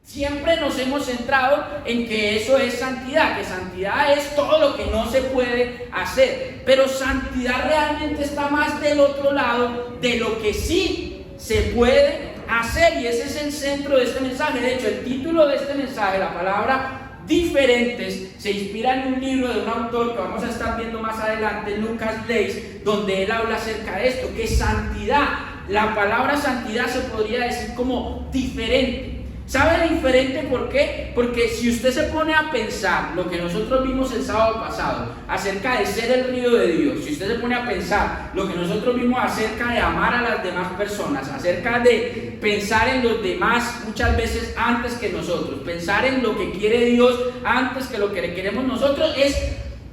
Siempre nos hemos centrado en que eso es santidad, que santidad es todo lo que no se puede hacer, pero santidad realmente está más del otro lado de lo que sí se puede hacer, y ese es el centro de este mensaje. De hecho, el título de este mensaje, la palabra diferentes, se inspira en un libro de un autor que vamos a estar viendo más adelante, Lucas Leis, donde él habla acerca de esto, que santidad, la palabra santidad se podría decir como diferente. ¿Sabe diferente por qué? Porque si usted se pone a pensar lo que nosotros vimos el sábado pasado acerca de ser el río de Dios, si usted se pone a pensar lo que nosotros vimos acerca de amar a las demás personas, acerca de pensar en los demás muchas veces antes que nosotros, pensar en lo que quiere Dios antes que lo que le queremos nosotros, es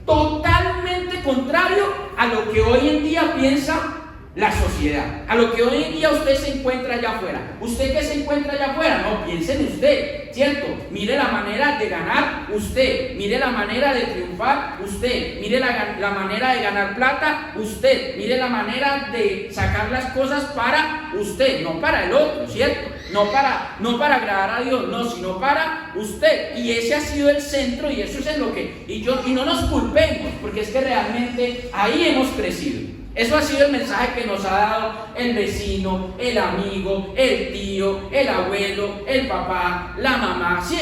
totalmente contrario a lo que hoy en día piensa la sociedad, a lo que hoy en día usted se encuentra allá afuera. ¿Usted qué se encuentra allá afuera? No, piense en usted, ¿cierto? Mire la manera de ganar usted, mire la manera de triunfar usted, mire la manera de ganar plata usted, mire la manera de sacar las cosas para usted, no para el otro, ¿cierto? No para agradar a Dios, no, sino para usted. Y ese ha sido el centro, y eso es en lo que, y no nos culpemos, porque es que realmente ahí hemos crecido. Eso ha sido el mensaje que nos ha dado el vecino, el amigo, el tío, el abuelo, el papá, la mamá. Sí,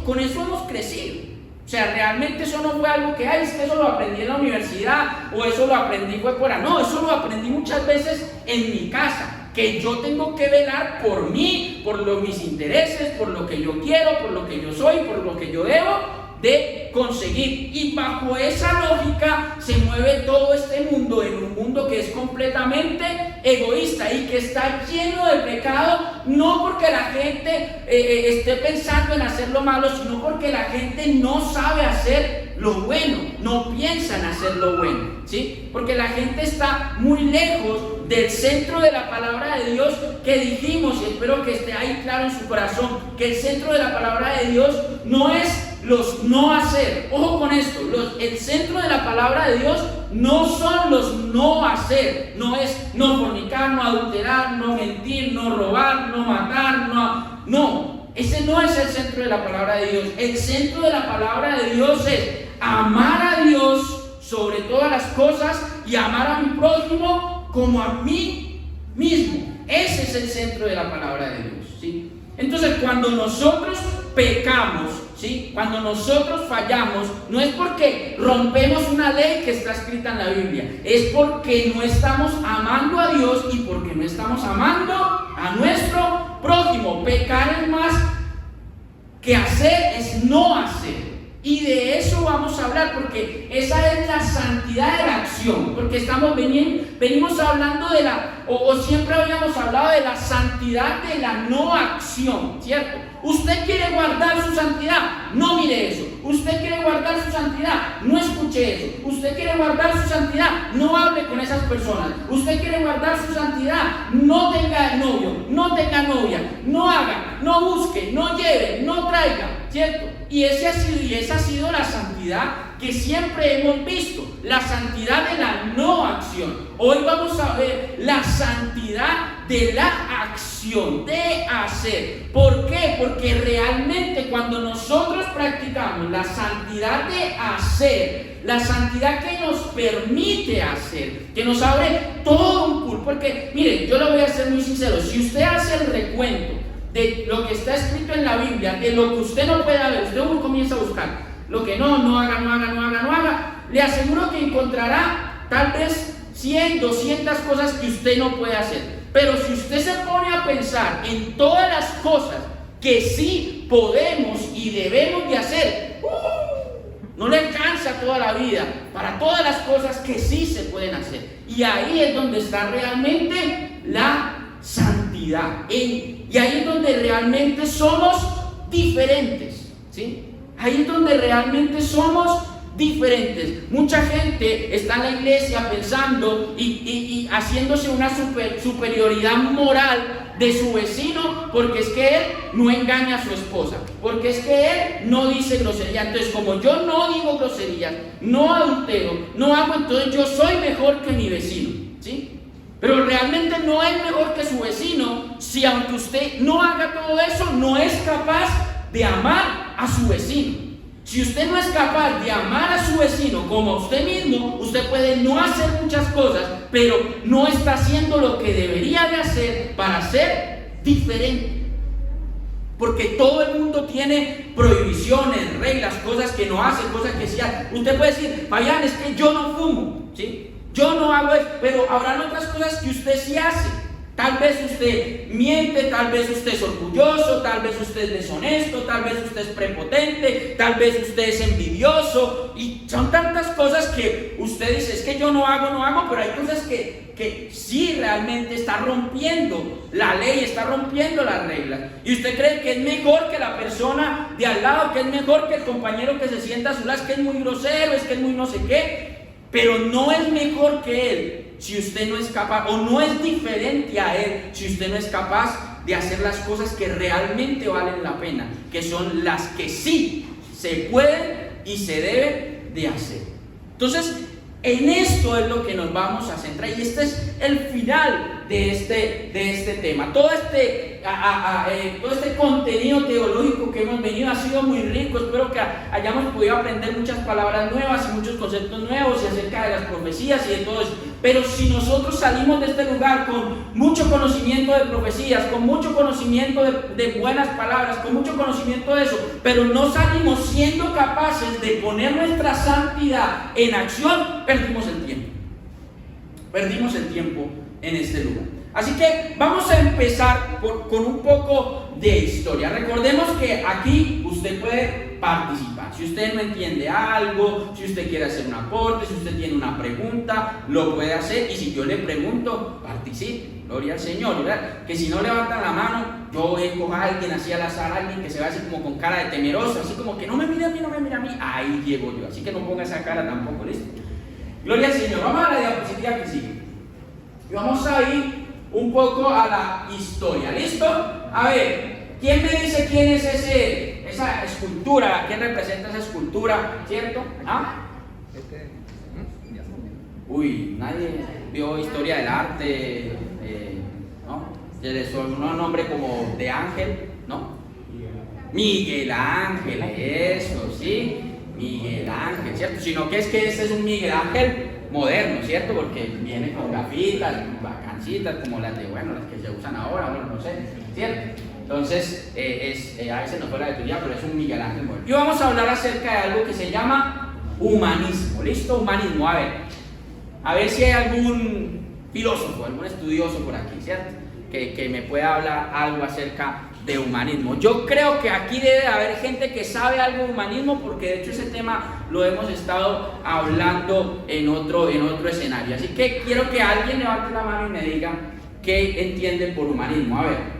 con eso hemos crecido. O sea, realmente eso no fue algo que, es que eso lo aprendí en la universidad, o eso lo aprendí fue por ahí. No, eso lo aprendí muchas veces en mi casa, que yo tengo que velar por mí, por mis intereses, por lo que yo quiero, por lo que yo soy, por lo que yo debo de conseguir. Y bajo esa lógica se mueve todo este mundo, en un mundo que es completamente egoísta y que está lleno de pecado, no porque la gente esté pensando en hacer lo malo, sino porque la gente no sabe hacer lo bueno, no piensa en hacer lo bueno, ¿sí? Porque la gente está muy lejos del centro de la palabra de Dios que dijimos, y espero que esté ahí claro en su corazón, que el centro de la palabra de Dios no es los no hacer. Ojo con esto, el centro de la palabra de Dios no son los no hacer, no es no fornicar, no adulterar, no mentir, no robar, no matar, no, ese no es el centro de la palabra de Dios. El centro de la palabra de Dios es amar a Dios sobre todas las cosas y amar a mi prójimo como a mí mismo. Ese es el centro de la palabra de Dios, ¿sí? Entonces, cuando nosotros pecamos, ¿sí? Cuando nosotros fallamos, no es porque rompemos una ley que está escrita en la Biblia, es porque no estamos amando a Dios y porque no estamos amando a nuestro prójimo. Pecar es más que hacer, es no hacer. Y de eso vamos a hablar, porque esa es la santidad de la acción, porque venimos hablando de o siempre habíamos hablado de la santidad de la no acción, ¿cierto? Usted quiere guardar su santidad, no mire eso. Usted quiere guardar su santidad, no escuche eso. Usted quiere guardar su santidad, no hable con esas personas. Usted quiere guardar su santidad, no tenga novio, no tenga novia, no haga, no busque, no lleve, no traiga, ¿cierto? Y esa ha sido la santidad que siempre hemos visto, la santidad de la no acción. Hoy vamos a ver la santidad de la acción, de hacer. ¿Por qué? Porque realmente cuando nosotros practicamos la santidad de hacer, la santidad que nos permite hacer, que nos abre todo un pool, porque mire, yo lo voy a ser muy sincero, si usted hace el recuento de lo que está escrito en la Biblia, de lo que usted no puede ver, usted comienza a buscar lo que no haga, le aseguro que encontrará tal vez 100, 200 cosas que usted no puede hacer. Pero si usted se pone a pensar en todas las cosas que sí podemos y debemos de hacer, no le alcanza toda la vida para todas las cosas que sí se pueden hacer. Y ahí es donde está realmente la santidad. Y ahí es donde realmente somos diferentes, ¿sí? Ahí es donde realmente somos diferentes. Mucha gente está en la iglesia pensando y haciéndose una superioridad moral de su vecino, porque es que él no engaña a su esposa, porque es que él no dice grosería. Entonces, como yo no digo groserías, no adultero, no hago, entonces yo soy mejor que mi vecino, ¿sí? Pero realmente no es mejor que su vecino si, aunque usted no haga todo eso, no es capaz de amar a su vecino. Si usted no es capaz de amar a su vecino como a usted mismo, usted puede no hacer muchas cosas, pero no está haciendo lo que debería de hacer para ser diferente. Porque todo el mundo tiene prohibiciones, reglas, cosas que no hace, cosas que sí hace. Usted puede decir, Fabián, es que yo no fumo, ¿sí? Yo no hago eso, pero habrán otras cosas que usted sí hace. Tal vez usted miente, tal vez usted es orgulloso, tal vez usted es deshonesto, tal vez usted es prepotente, tal vez usted es envidioso, y son tantas cosas que usted dice, es que yo no hago, pero hay cosas que sí realmente está rompiendo la ley, está rompiendo las reglas, y usted cree que es mejor que la persona de al lado, que es mejor que el compañero que se sienta a su lado, es que es muy grosero, es que es muy no sé qué, pero no es mejor que él si usted no es capaz, o no es diferente a él si usted no es capaz de hacer las cosas que realmente valen la pena, que son las que sí se pueden y se deben de hacer. Entonces, en esto es lo que nos vamos a centrar, y este es el final de este tema. Todo este contenido teológico que hemos venido ha sido muy rico. Espero que hayamos podido aprender muchas palabras nuevas y muchos conceptos nuevos y acerca de las profecías y de todo eso. Pero si nosotros salimos de este lugar con mucho conocimiento de profecías, con mucho conocimiento de buenas palabras, con mucho conocimiento de eso, pero no salimos siendo capaces de poner nuestra santidad en acción, perdimos el tiempo. Perdimos el tiempo en este lugar. Así que vamos a empezar con un poco de historia. Recordemos que aquí usted puede participar. Si usted no entiende algo, si usted quiere hacer un aporte, si usted tiene una pregunta, lo puede hacer. Y si yo le pregunto, participe. Gloria al Señor, ¿verdad? Que si no levantan la mano, yo escojo a alguien así al azar, alguien que se ve así como con cara de temeroso, así como que no me mira a mí, no me mira a mí. Ahí llego yo. Así que no ponga esa cara tampoco, ¿listo? Gloria al Señor. Vamos a la diapositiva que sigue. Y vamos a ir un poco a la historia, ¿listo? A ver, ¿quién me dice quién es esa escultura? ¿Quién representa esa escultura? ¿Cierto? ¿Ah? Uy, nadie vio historia del arte, ¿no? Se le sonó un nombre como de Ángel, ¿no? Miguel Ángel, eso, ¿sí? Miguel Ángel, ¿cierto? Sino que este es un Miguel Ángel moderno, ¿cierto? Porque viene con gafitas, bacancitas, como las de, bueno, las que se usan ahora, bueno, no sé, ¿cierto? Entonces, a veces no fue la de tu día, pero es un Miguel Ángel moderno. Y vamos a hablar acerca de algo que se llama humanismo, ¿listo? Humanismo, a ver si hay algún filósofo, algún estudioso por aquí, ¿cierto? Que me pueda hablar algo acerca de humanismo. Yo creo que aquí debe haber gente que sabe algo de humanismo, porque de hecho ese tema lo hemos estado hablando en otro escenario. Así que quiero que alguien levante la mano y me diga qué entiende por humanismo. A ver.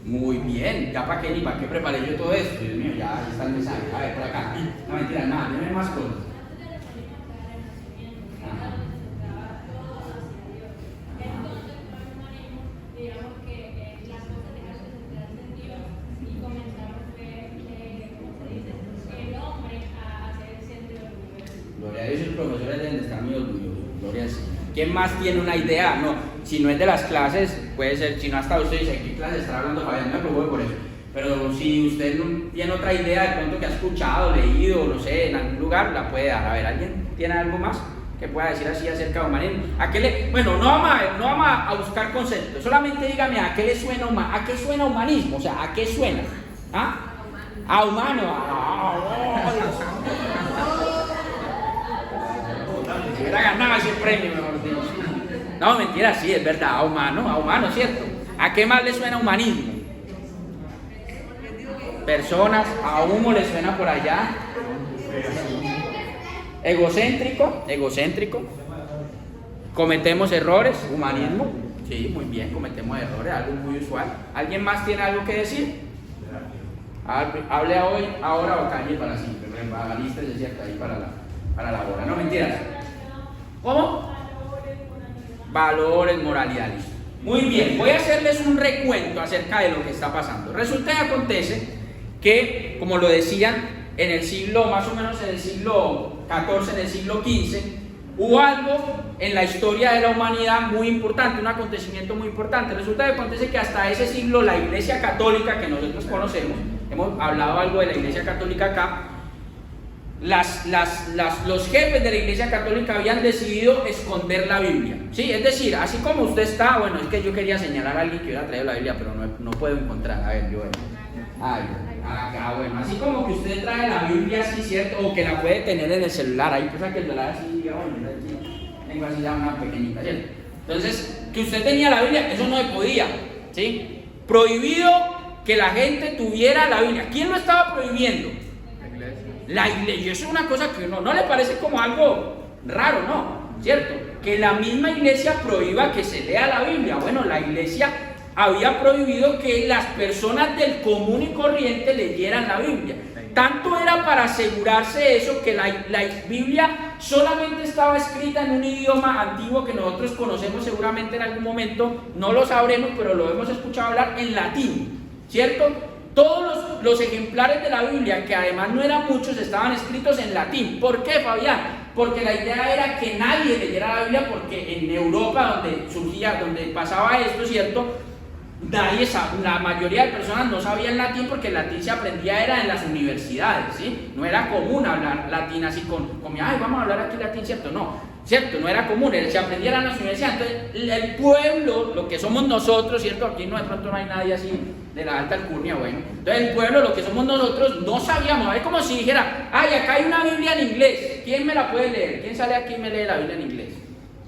Muy bien, ya para qué ni para qué preparé yo todo esto. Dios mío, ya está el mensaje. A ver, por acá. No, mentira, nada, tiene más cosas. Gloria a Dios, los profesores deben de estar muy orgullosos. Gloria al Señor. ¿Quién más tiene una idea? No, si no es de las clases, puede ser, si no hasta usted dice, ¿qué clase está hablando Fabián? No me preocupe por eso. Pero si usted no tiene otra idea de pronto que ha escuchado, leído, no sé, en algún lugar, la puede dar. A ver, ¿alguien tiene algo más que pueda decir así acerca de humanismo? Bueno, no vamos a buscar conceptos, solamente dígame a qué le suena a qué suena humanismo, o sea, ¿a qué suena? ¿Ah? A humano. Si hubiera ganado ese premio, mejor dicho. No, mentira, sí, es verdad, a humano, ¿cierto? ¿A qué más le suena humanismo? personas, a humo les suena por allá. Egocéntrico. Cometemos errores, humanismo. Sí, muy bien, cometemos errores, algo muy usual. ¿Alguien más tiene algo que decir? Hable hoy, ahora o calle para siempre. Lista, es cierto, ahí para la hora. No, mentiras. ¿Cómo? Valores, moralidad, listo. Muy bien, voy a hacerles un recuento acerca de lo que está pasando. Resulta y acontece que, como lo decían, en el siglo, más o menos en el siglo XIV, en el siglo XV, hubo algo en la historia de la humanidad muy importante, un acontecimiento muy importante. Resulta y acontece que hasta ese siglo la Iglesia Católica, que nosotros conocemos, hemos hablado algo de la Iglesia Católica acá, los jefes de la Iglesia Católica habían decidido esconder la Biblia, ¿sí? Es decir, así como usted está, bueno, es que yo quería señalar a alguien que hubiera traído la Biblia, pero no puedo encontrar, a ver, yo, acá, bueno, así como que usted trae la Biblia así, ¿cierto? O que la puede tener en el celular, ahí pues que el celular así, diga, bueno, tengo así ya una pequeñita, ¿cierto? Entonces, que usted tenía la Biblia, eso no se podía, ¿sí? Prohibido que la gente tuviera la Biblia. ¿Quién lo estaba prohibiendo? La iglesia. Y eso es una cosa que no le parece como algo raro, ¿no? ¿Cierto? Que la misma iglesia prohíba que se lea la Biblia. Bueno, la iglesia había prohibido que las personas del común y corriente leyeran la Biblia. Tanto era para asegurarse de eso que la Biblia solamente estaba escrita en un idioma antiguo que nosotros conocemos seguramente en algún momento, no lo sabremos, pero lo hemos escuchado hablar en latín, ¿cierto? Todos los ejemplares de la Biblia, que además no eran muchos, estaban escritos en latín. ¿Por qué, Fabián? Porque la idea era que nadie leyera la Biblia, porque en Europa, donde pasaba esto, ¿cierto? La mayoría de personas no sabían latín, porque el latín se aprendía era en las universidades, ¿sí? No era común hablar latín así ay, vamos a hablar aquí latín, ¿cierto? ¿Cierto? No era común, se aprendía en las universidades. Entonces, el pueblo, lo que somos nosotros, ¿cierto? Aquí de pronto no hay nadie así de la alta alcurnia, bueno. Entonces, el pueblo, lo que somos nosotros, no sabíamos. Es como si dijera, ay, acá hay una Biblia en inglés, ¿quién me la puede leer? ¿Quién sale aquí y me lee la Biblia en inglés?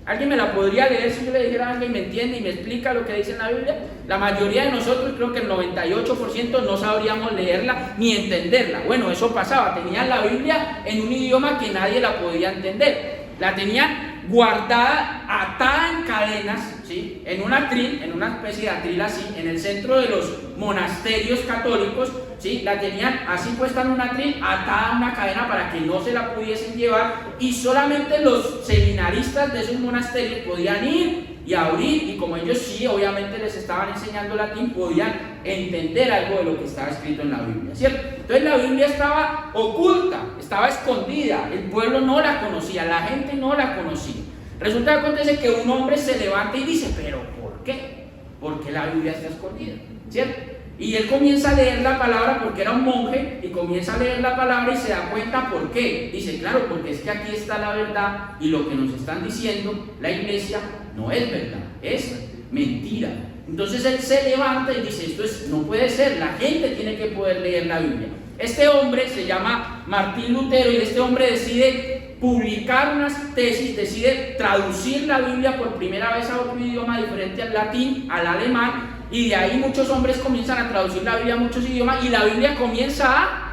¿Alguien me la podría leer si yo le dijera a alguien me entiende y me explica lo que dice en la Biblia? La mayoría de nosotros, creo que el 98% no sabríamos leerla ni entenderla. Bueno, eso pasaba, tenían la Biblia en un idioma que nadie la podía entender. La tenían guardada, atada en cadenas, ¿sí? En un atril, en una especie de atril así, en el centro de los monasterios católicos, ¿sí? La tenían así puesta en un atril, atada a una cadena para que no se la pudiesen llevar, y solamente los seminaristas de esos monasterios podían ir y abrir, y como ellos sí, obviamente les estaban enseñando latín, podían entender algo de lo que estaba escrito en la Biblia, ¿cierto? Entonces la Biblia estaba oculta, estaba escondida, el pueblo no la conocía, la gente no la conocía. Resulta que acontece que un hombre se levanta y dice, ¿pero por qué? Porque la Biblia está escondida, ¿cierto? Y él comienza a leer la palabra, porque era un monje, y comienza a leer la palabra y se da cuenta por qué. Dice, claro, porque es que aquí está la verdad, y lo que nos están diciendo la iglesia no es verdad, es mentira. Entonces él se levanta y dice, no puede ser, la gente tiene que poder leer la Biblia. Este hombre se llama Martín Lutero, y este hombre decide publicar unas tesis, decide traducir la Biblia por primera vez a otro idioma diferente al latín, al alemán, y de ahí muchos hombres comienzan a traducir la Biblia a muchos idiomas, y la Biblia comienza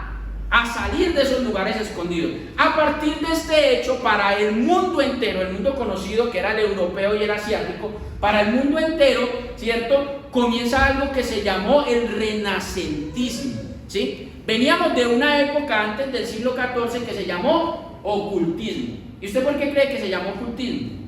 a salir de esos lugares escondidos. A partir de este hecho, para el mundo entero, el mundo conocido que era el europeo y el asiático, para el mundo entero, ¿cierto? Comienza algo que se llamó el renacentismo, ¿sí? Veníamos de una época antes del siglo XIV que se llamó ocultismo. ¿Y usted por qué cree que se llamó ocultismo?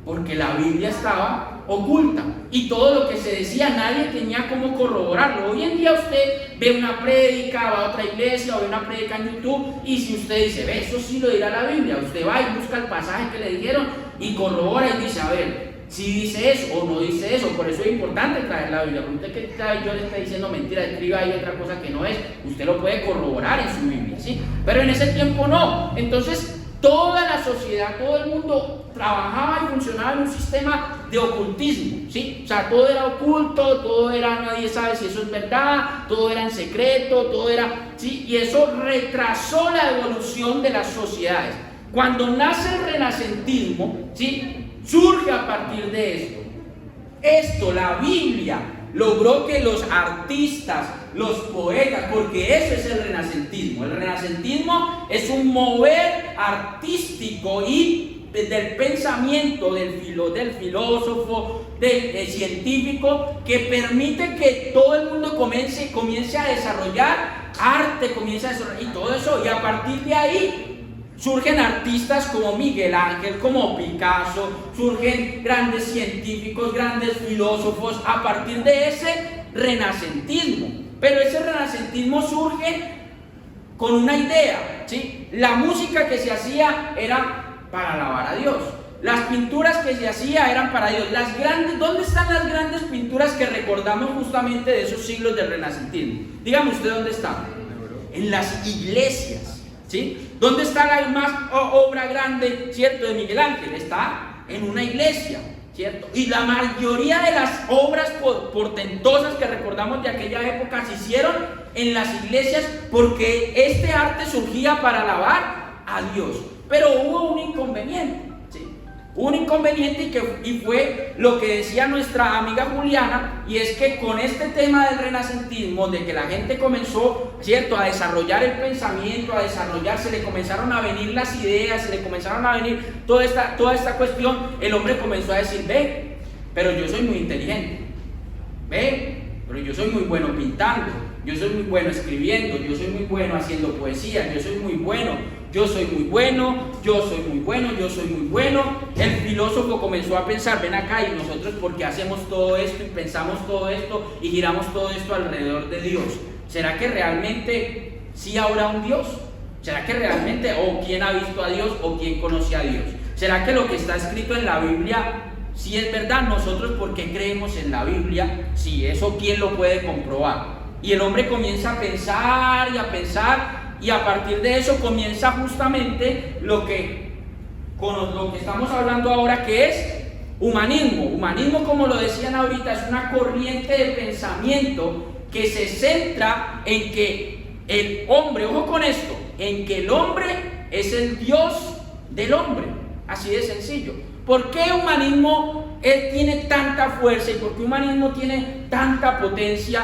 Porque la Biblia estaba oculta y todo lo que se decía nadie tenía cómo corroborarlo. Hoy en día usted ve una prédica, va a otra iglesia o ve una prédica en YouTube, y si usted dice, ve, eso sí lo dirá la Biblia, usted va y busca el pasaje que le dijeron y corrobora y dice, a ver, si dice eso o no dice eso. Por eso es importante traer la Biblia. Porque usted que yo le está diciendo mentira, escriba ahí otra cosa que no es, usted lo puede corroborar en su Biblia, ¿sí? Pero en ese tiempo no. Entonces toda la sociedad, todo el mundo trabajaba y funcionaba en un sistema de ocultismo, ¿sí? O sea, todo era oculto, todo era, nadie sabe si eso es verdad, todo era en secreto, todo era, ¿sí? Y eso retrasó la evolución de las sociedades. Cuando nace el renacentismo, ¿sí? Surge a partir de esto, la Biblia, logró que los artistas, los poetas, porque eso es el renacentismo. El renacentismo es un mover artístico y del pensamiento del filósofo, del científico, que permite que todo el mundo comience a desarrollar arte, comience a desarrollar y todo eso, y a partir de ahí surgen artistas como Miguel Ángel, como Picasso, surgen grandes científicos, grandes filósofos a partir de ese renacentismo. Pero ese renacentismo surge con una idea, ¿sí? La música que se hacía era para alabar a Dios. Las pinturas que se hacían eran para Dios. ¿Dónde están las grandes pinturas que recordamos justamente de esos siglos del renacentismo? Dígame usted dónde están. En las iglesias. ¿Sí? ¿Dónde está la más obra grande, cierto, de Miguel Ángel? Está en una iglesia, ¿cierto? Y la mayoría de las obras portentosas que recordamos de aquella época se hicieron en las iglesias porque este arte surgía para alabar a Dios. Pero hubo un inconveniente, ¿sí? Un inconveniente y fue lo que decía nuestra amiga Juliana, y es que con este tema del renacentismo, de que la gente comenzó, ¿cierto?, a desarrollar el pensamiento, se le comenzaron a venir las ideas, se le comenzaron a venir toda esta cuestión, el hombre comenzó a decir, ve, pero yo soy muy inteligente, ve, pero yo soy muy bueno pintando, yo soy muy bueno escribiendo, yo soy muy bueno haciendo poesía, yo soy muy bueno. Yo soy muy bueno, yo soy muy bueno, yo soy muy bueno. El filósofo comenzó a pensar, ven acá, y nosotros ¿por qué hacemos todo esto y pensamos todo esto y giramos todo esto alrededor de Dios? ¿Será que realmente sí habrá un Dios? ¿Será que realmente, o quién ha visto a Dios o quién conoce a Dios? ¿Será que lo que está escrito en la Biblia sí es verdad? Nosotros ¿por qué creemos en la Biblia? Sí, eso ¿quién lo puede comprobar? Y el hombre comienza a pensar y a pensar. Y a partir de eso comienza justamente lo que estamos hablando ahora, que es humanismo. Humanismo, como lo decían ahorita, es una corriente de pensamiento que se centra en que el hombre, ojo con esto, en que el hombre es el Dios del hombre. Así de sencillo. ¿Por qué humanismo tiene tanta fuerza y por qué humanismo tiene tanta potencia?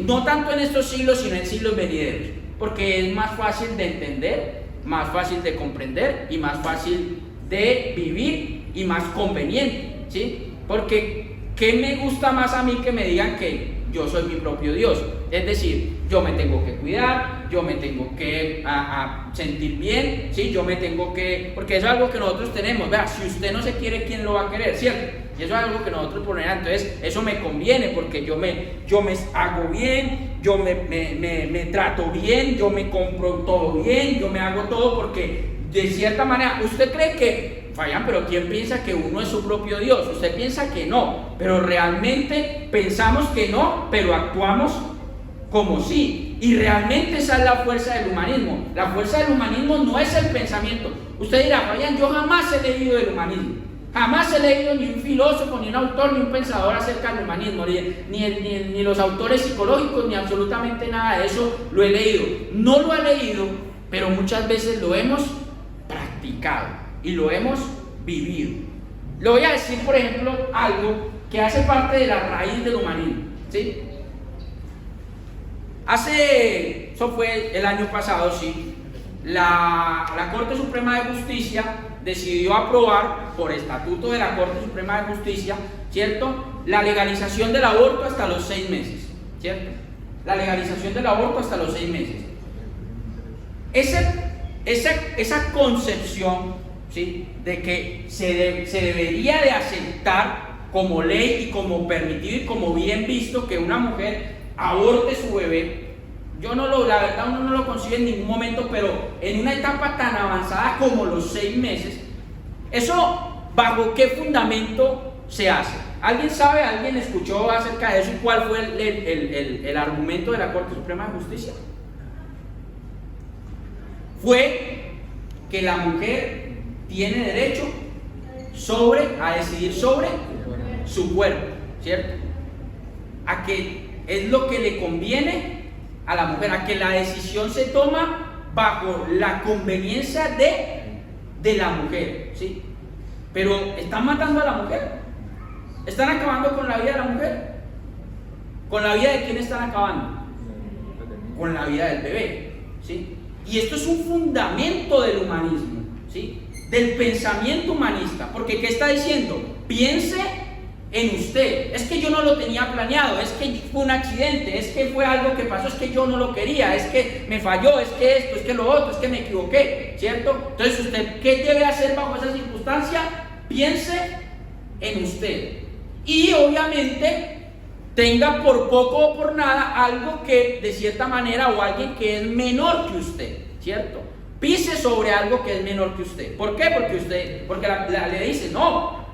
No tanto en estos siglos, sino en siglos venideros. Porque es más fácil de entender, más fácil de comprender y más fácil de vivir y más conveniente, ¿sí? Porque ¿qué me gusta más a mí que me digan que yo soy mi propio Dios? Es decir, yo me tengo que cuidar, yo me tengo que sentir bien, ¿sí? Yo me tengo que... Porque eso es algo que nosotros tenemos, vea, si usted no se quiere, ¿quién lo va a querer? ¿Cierto? Y eso es algo que nosotros ponemos, entonces eso me conviene porque yo me hago bien, yo me trato bien, yo me compro todo bien, yo me hago todo porque de cierta manera, usted cree que, vayan, pero ¿quién piensa que uno es su propio Dios? Usted piensa que no, pero realmente pensamos que no, pero actuamos como sí. Y realmente esa es la fuerza del humanismo. La fuerza del humanismo no es el pensamiento. Usted dirá, vayan, yo jamás he leído del humanismo. Jamás he leído ni un filósofo, ni un autor, ni un pensador acerca del humanismo, ni los autores psicológicos, ni absolutamente nada de eso lo he leído. No lo he leído, pero muchas veces lo hemos practicado y lo hemos vivido. Le voy a decir, por ejemplo, algo que hace parte de la raíz del humanismo, ¿sí? Eso fue el año pasado, sí, la Corte Suprema de Justicia decidió aprobar, por estatuto de la Corte Suprema de Justicia, ¿cierto?, la legalización del aborto hasta los 6 meses, ¿cierto? La legalización del aborto hasta los 6 meses. Esa concepción, ¿sí?, de que se debería de aceptar como ley y como permitido y como bien visto que una mujer aborte su bebé, la verdad uno no lo concibe en ningún momento, pero en una etapa tan avanzada como los 6 meses, ¿eso bajo qué fundamento se hace? ¿Alguien sabe, alguien escuchó acerca de eso y cuál fue el argumento de la Corte Suprema de Justicia? Fue que la mujer tiene derecho a decidir sobre su cuerpo, ¿cierto? A que es lo que le conviene a la mujer, a que la decisión se toma bajo la conveniencia de la mujer, ¿sí? Pero están matando a la mujer, están acabando con la vida de la mujer. ¿Con la vida de quién están acabando? Con la vida del bebé, ¿sí? Y esto es un fundamento del humanismo, ¿sí? Del pensamiento humanista, porque ¿qué está diciendo? Piense en usted. Es que yo no lo tenía planeado, es que fue un accidente, es que fue algo que pasó, es que yo no lo quería, es que me falló, es que esto, es que lo otro, es que me equivoqué, ¿cierto? Entonces usted, ¿qué debe hacer bajo esa circunstancia? Piense en usted. Y obviamente tenga por poco o por nada algo que de cierta manera, o alguien que es menor que usted, ¿cierto? Pise sobre algo que es menor que usted. ¿Por qué? Porque la ley dice, no,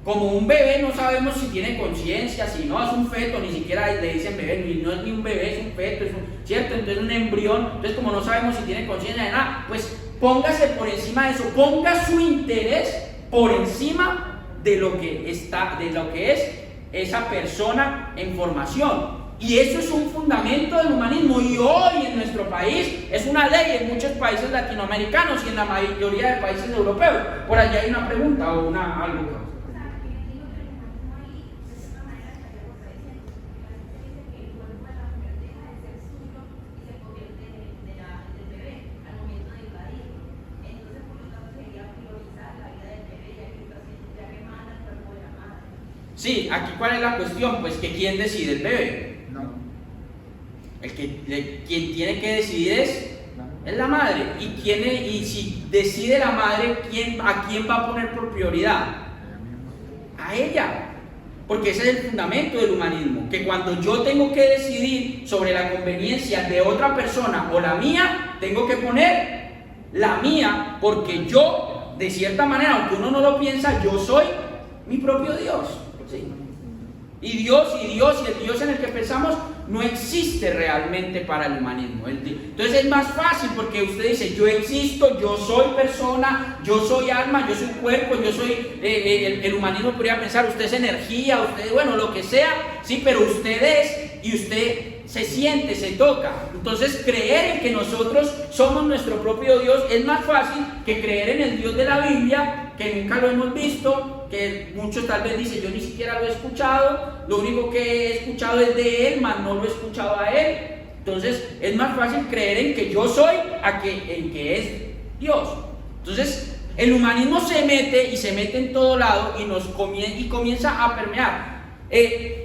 como un bebé no sabemos si tiene conciencia, si no es un feto, ni siquiera le dicen bebé, no es ni un bebé, es un feto, ¿cierto? Entonces un embrión, entonces como no sabemos si tiene conciencia de nada, pues póngase por encima de eso, ponga su interés por encima de lo que está, de lo que es esa persona en formación. Y eso es un fundamento del humanismo, y hoy en nuestro país es una ley en muchos países latinoamericanos y en la mayoría de países europeos. Por allá hay una pregunta o algo. Sí, aquí ¿cuál es la cuestión? Pues que ¿quién decide? El bebé. No. Quien tiene que decidir es la madre. Y si decide la madre, ¿a quién va a poner por prioridad? A ella. Porque ese es el fundamento del humanismo. Que cuando yo tengo que decidir sobre la conveniencia de otra persona o la mía, tengo que poner la mía, porque yo, de cierta manera, aunque uno no lo piensa, yo soy mi propio Dios. ¿Sí? Y el Dios en el que pensamos no existe realmente para el humanismo. Entonces es más fácil, porque usted dice, yo existo, yo soy persona, yo soy alma, yo soy cuerpo, yo soy, el humanismo podría pensar, usted es energía, usted, bueno, lo que sea, sí, pero usted es, y usted se siente, se toca. Entonces creer en que nosotros somos nuestro propio Dios es más fácil que creer en el Dios de la Biblia, que nunca lo hemos visto, que muchos tal vez dicen, yo ni siquiera lo he escuchado, lo único que he escuchado es de él, mas no lo he escuchado a él. Entonces es más fácil creer en que yo soy en que es Dios. Entonces el humanismo se mete en todo lado y comienza a permear.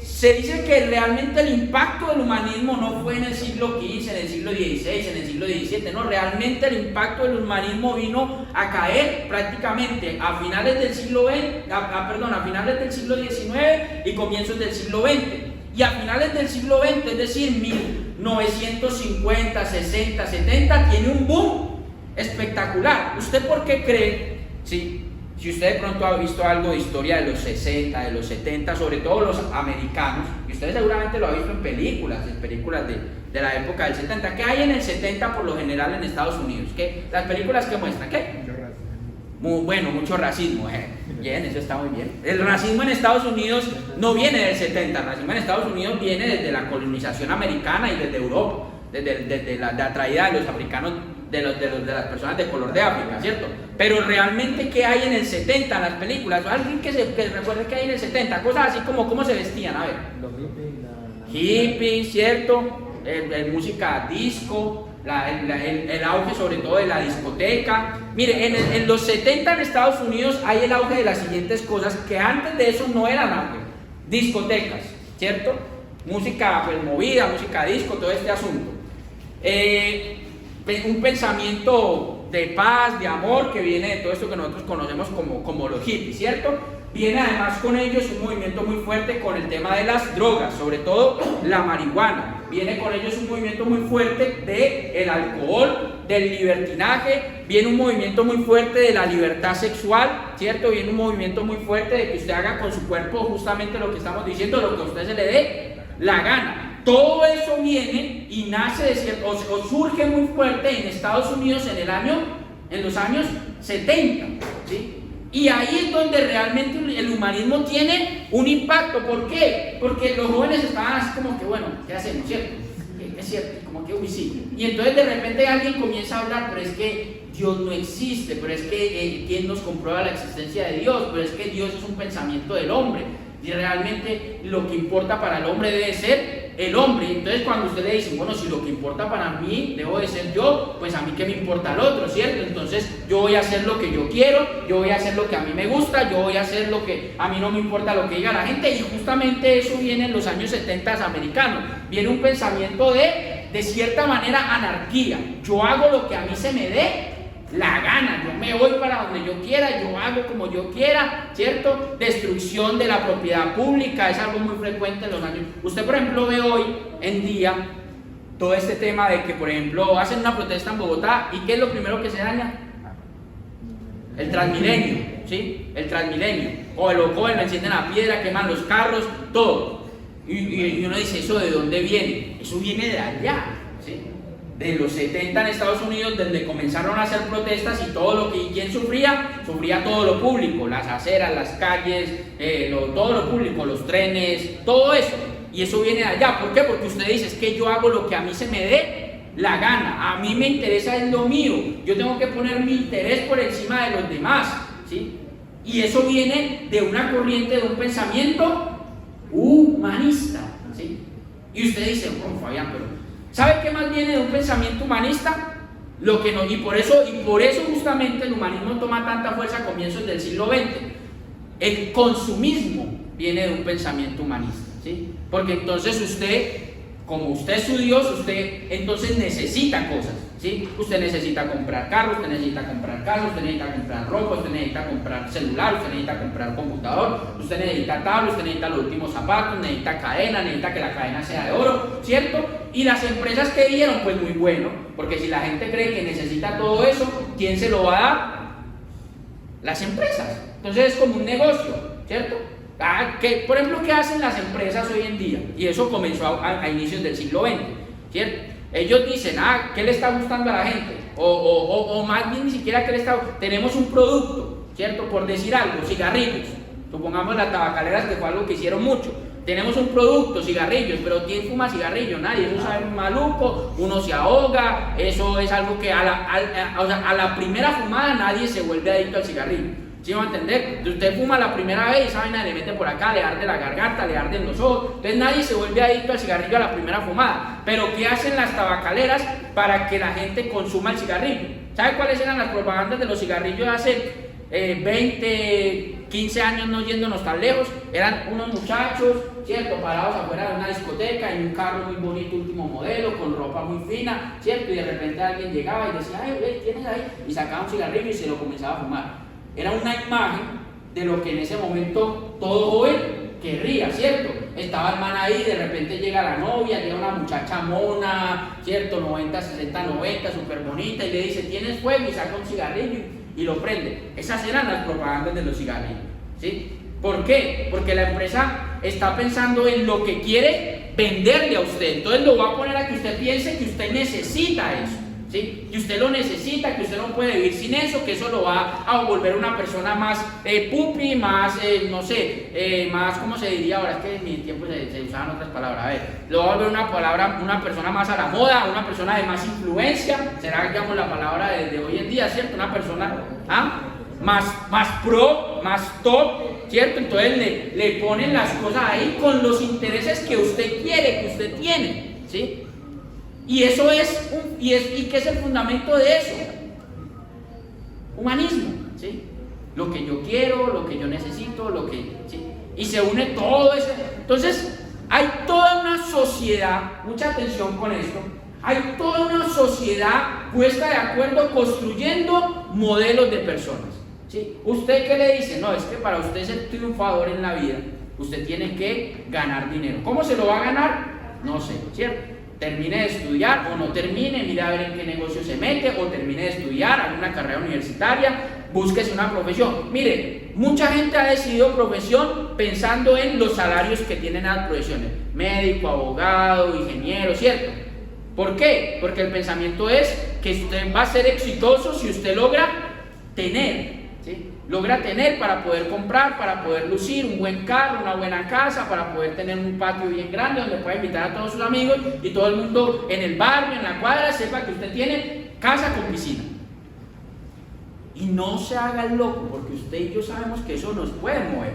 Se dice que realmente el impacto del humanismo no fue en el siglo XV, en el siglo XVI, en el siglo XVII, no, realmente el impacto del humanismo vino a caer prácticamente a finales del siglo a finales del siglo XIX y comienzos del siglo XX. Y a finales del siglo XX, es decir, 1950, 60, 70, tiene un boom espectacular. ¿Usted por qué cree? Sí. Si usted de pronto ha visto algo de historia de los 60, de los 70, sobre todo los americanos, y usted seguramente lo ha visto en películas de la época del 70, ¿qué hay en el 70 por lo general en Estados Unidos? Las películas que muestran, ¿qué? Mucho racismo. Bien, eso está muy bien. El racismo en Estados Unidos no viene del 70, el racismo en Estados Unidos viene desde la colonización americana y desde Europa, desde la traída de los africanos, de las personas de color de África, ¿cierto? Pero realmente, ¿qué hay en el 70 en las películas? ¿Alguien que recuerde qué hay en el 70? Cosas así como cómo se vestían, a ver. Los hippies, ¿cierto? Música disco, el auge sobre todo de la discoteca. Mire, en los 70 en Estados Unidos hay el auge de las siguientes cosas que antes de eso no eran auge. Discotecas, ¿cierto? Música pues movida, música disco, todo este asunto. Un pensamiento de paz, de amor, que viene de todo esto que nosotros conocemos como los hippies, ¿cierto? Viene además con ellos un movimiento muy fuerte con el tema de las drogas, sobre todo la marihuana. Viene con ellos un movimiento muy fuerte del alcohol, del libertinaje. Viene un movimiento muy fuerte de la libertad sexual, ¿cierto? Viene un movimiento muy fuerte de que usted haga con su cuerpo justamente lo que estamos diciendo, lo que a usted se le dé la gana. Todo eso viene y nace o surge muy fuerte en Estados Unidos en los años 70, ¿sí? Y ahí es donde realmente el humanismo tiene un impacto. ¿Por qué? Porque los jóvenes estaban así como que, bueno, ¿qué hacemos? ¿Cierto? Es cierto, como que sí. Y entonces de repente alguien comienza a hablar, pero es que Dios no existe, pero es que ¿quién nos comprueba la existencia de Dios? Pero es que Dios es un pensamiento del hombre. Y realmente lo que importa para el hombre debe ser el hombre. Entonces cuando usted le dice, bueno, si lo que importa para mí debo de ser yo, pues a mí qué me importa el otro, ¿cierto? Entonces yo voy a hacer lo que yo quiero, yo voy a hacer lo que a mí me gusta, yo voy a hacer lo que a mí no me importa lo que diga la gente. Y justamente eso viene en los años 70 americanos. Viene un pensamiento de cierta manera anarquía. Yo hago lo que a mí se me dé la gana, yo me voy para donde yo quiera, yo hago como yo quiera, ¿cierto? Destrucción de la propiedad pública es algo muy frecuente en los años. Usted, por ejemplo, ve hoy en día todo este tema de que, por ejemplo, hacen una protesta en Bogotá y ¿qué es lo primero que se daña? El Transmilenio, ¿sí? El Transmilenio. O el Ocoel, encienden la piedra, queman los carros, todo. Y uno dice, ¿eso de dónde viene? Eso viene de allá, ¿sí? De los 70 en Estados Unidos, donde comenzaron a hacer protestas y todo lo que, ¿quién sufría? Sufría todo lo público, las aceras, las calles, todo lo público, los trenes, todo eso. Y eso viene de allá. ¿Por qué? Porque usted dice, es que yo hago lo que a mí se me dé la gana, a mí me interesa es lo mío, yo tengo que poner mi interés por encima de los demás, ¿sí? Y eso viene de una corriente, de un pensamiento humanista, ¿sí? Y usted dice, bueno, Fabián, pero ¿sabe qué más viene de un pensamiento humanista? Lo que no, y por eso justamente el humanismo toma tanta fuerza a comienzos del siglo XX. El consumismo viene de un pensamiento humanista, ¿sí? Porque entonces usted, como usted es su Dios, usted entonces necesita cosas, ¿sí? Usted necesita comprar carros, usted necesita comprar casas, usted necesita comprar ropa, usted necesita comprar celular, usted necesita comprar computador, usted necesita tablet, usted necesita los últimos zapatos, necesita cadena, necesita que la cadena sea de oro, ¿cierto? Y las empresas que dieron, pues muy bueno, porque si la gente cree que necesita todo eso, ¿quién se lo va a dar? Las empresas. Entonces es como un negocio, ¿cierto? Por ejemplo, ¿qué hacen las empresas hoy en día? Y eso comenzó a inicios del siglo XX, ¿cierto? Ellos dicen, ¿qué le está gustando a la gente? O más bien ni siquiera ¿qué le está gustando? Tenemos un producto, ¿cierto? Por decir algo, cigarrillos. Supongamos las tabacaleras, que fue algo que hicieron mucho. Tenemos un producto, cigarrillos, pero ¿quién fuma cigarrillos? Nadie, eso sabe un maluco, uno se ahoga, eso es algo que a la primera fumada nadie se vuelve adicto al cigarrillo. ¿Sí me va a entender? Usted fuma la primera vez y esa vaina le mete por acá, le arde la garganta, le arden los ojos. Entonces nadie se vuelve adicto al cigarrillo a la primera fumada. Pero ¿qué hacen las tabacaleras para que la gente consuma el cigarrillo? ¿Sabe cuáles eran las propagandas de los cigarrillos hace 20, 15 años, no yéndonos tan lejos? Eran unos muchachos, ¿cierto? Parados afuera de una discoteca en un carro muy bonito, último modelo, con ropa muy fina, ¿cierto? Y de repente alguien llegaba y decía, ¿qué tienes ahí? Y sacaba un cigarrillo y se lo comenzaba a fumar. Era una imagen de lo que en ese momento todo joven querría, ¿cierto? Estaba el man ahí, de repente llega la novia, llega una muchacha mona, ¿cierto? 90, 60, 90, súper bonita, y le dice, ¿tienes fuego? Y saca un cigarrillo y lo prende. Esas eran las propagandas de los cigarrillos, ¿sí? ¿Por qué? Porque la empresa está pensando en lo que quiere venderle a usted. Entonces lo va a poner a que usted piense que usted necesita eso, ¿sí? Que usted lo necesita, que usted no puede vivir sin eso, que eso lo va a volver una persona más pupi, más, no sé, más, ¿cómo se diría ahora? Es que en mi tiempo se usaban otras palabras. A ver, lo va a volver una persona más a la moda, una persona de más influencia, será, digamos, la palabra de hoy en día, ¿cierto? Una persona más pro, más top, ¿cierto? Entonces le ponen las cosas ahí con los intereses que usted quiere, que usted tiene, ¿sí? Y eso es, ¿y qué es el fundamento de eso? Humanismo, ¿sí? Lo que yo quiero, lo que yo necesito, ¿sí? Y se une todo eso. Entonces, hay toda una sociedad, mucha atención con esto, hay toda una sociedad puesta de acuerdo construyendo modelos de personas, ¿sí? ¿Usted qué le dice? No, es que para usted ser triunfador en la vida, usted tiene que ganar dinero. ¿Cómo se lo va a ganar? No sé, ¿cierto? Termine de estudiar o no termine, mire a ver en qué negocio se mete, o termine de estudiar, haga una carrera universitaria, búsquese una profesión. Mire, mucha gente ha decidido profesión pensando en los salarios que tienen las profesiones, médico, abogado, ingeniero, ¿cierto? ¿Por qué? Porque el pensamiento es que usted va a ser exitoso si usted logra tener, ¿sí? Logra tener para poder comprar, para poder lucir un buen carro, una buena casa, para poder tener un patio bien grande donde pueda invitar a todos sus amigos y todo el mundo en el barrio, en la cuadra, sepa que usted tiene casa con piscina. Y no se haga el loco, porque usted y yo sabemos que eso nos puede mover.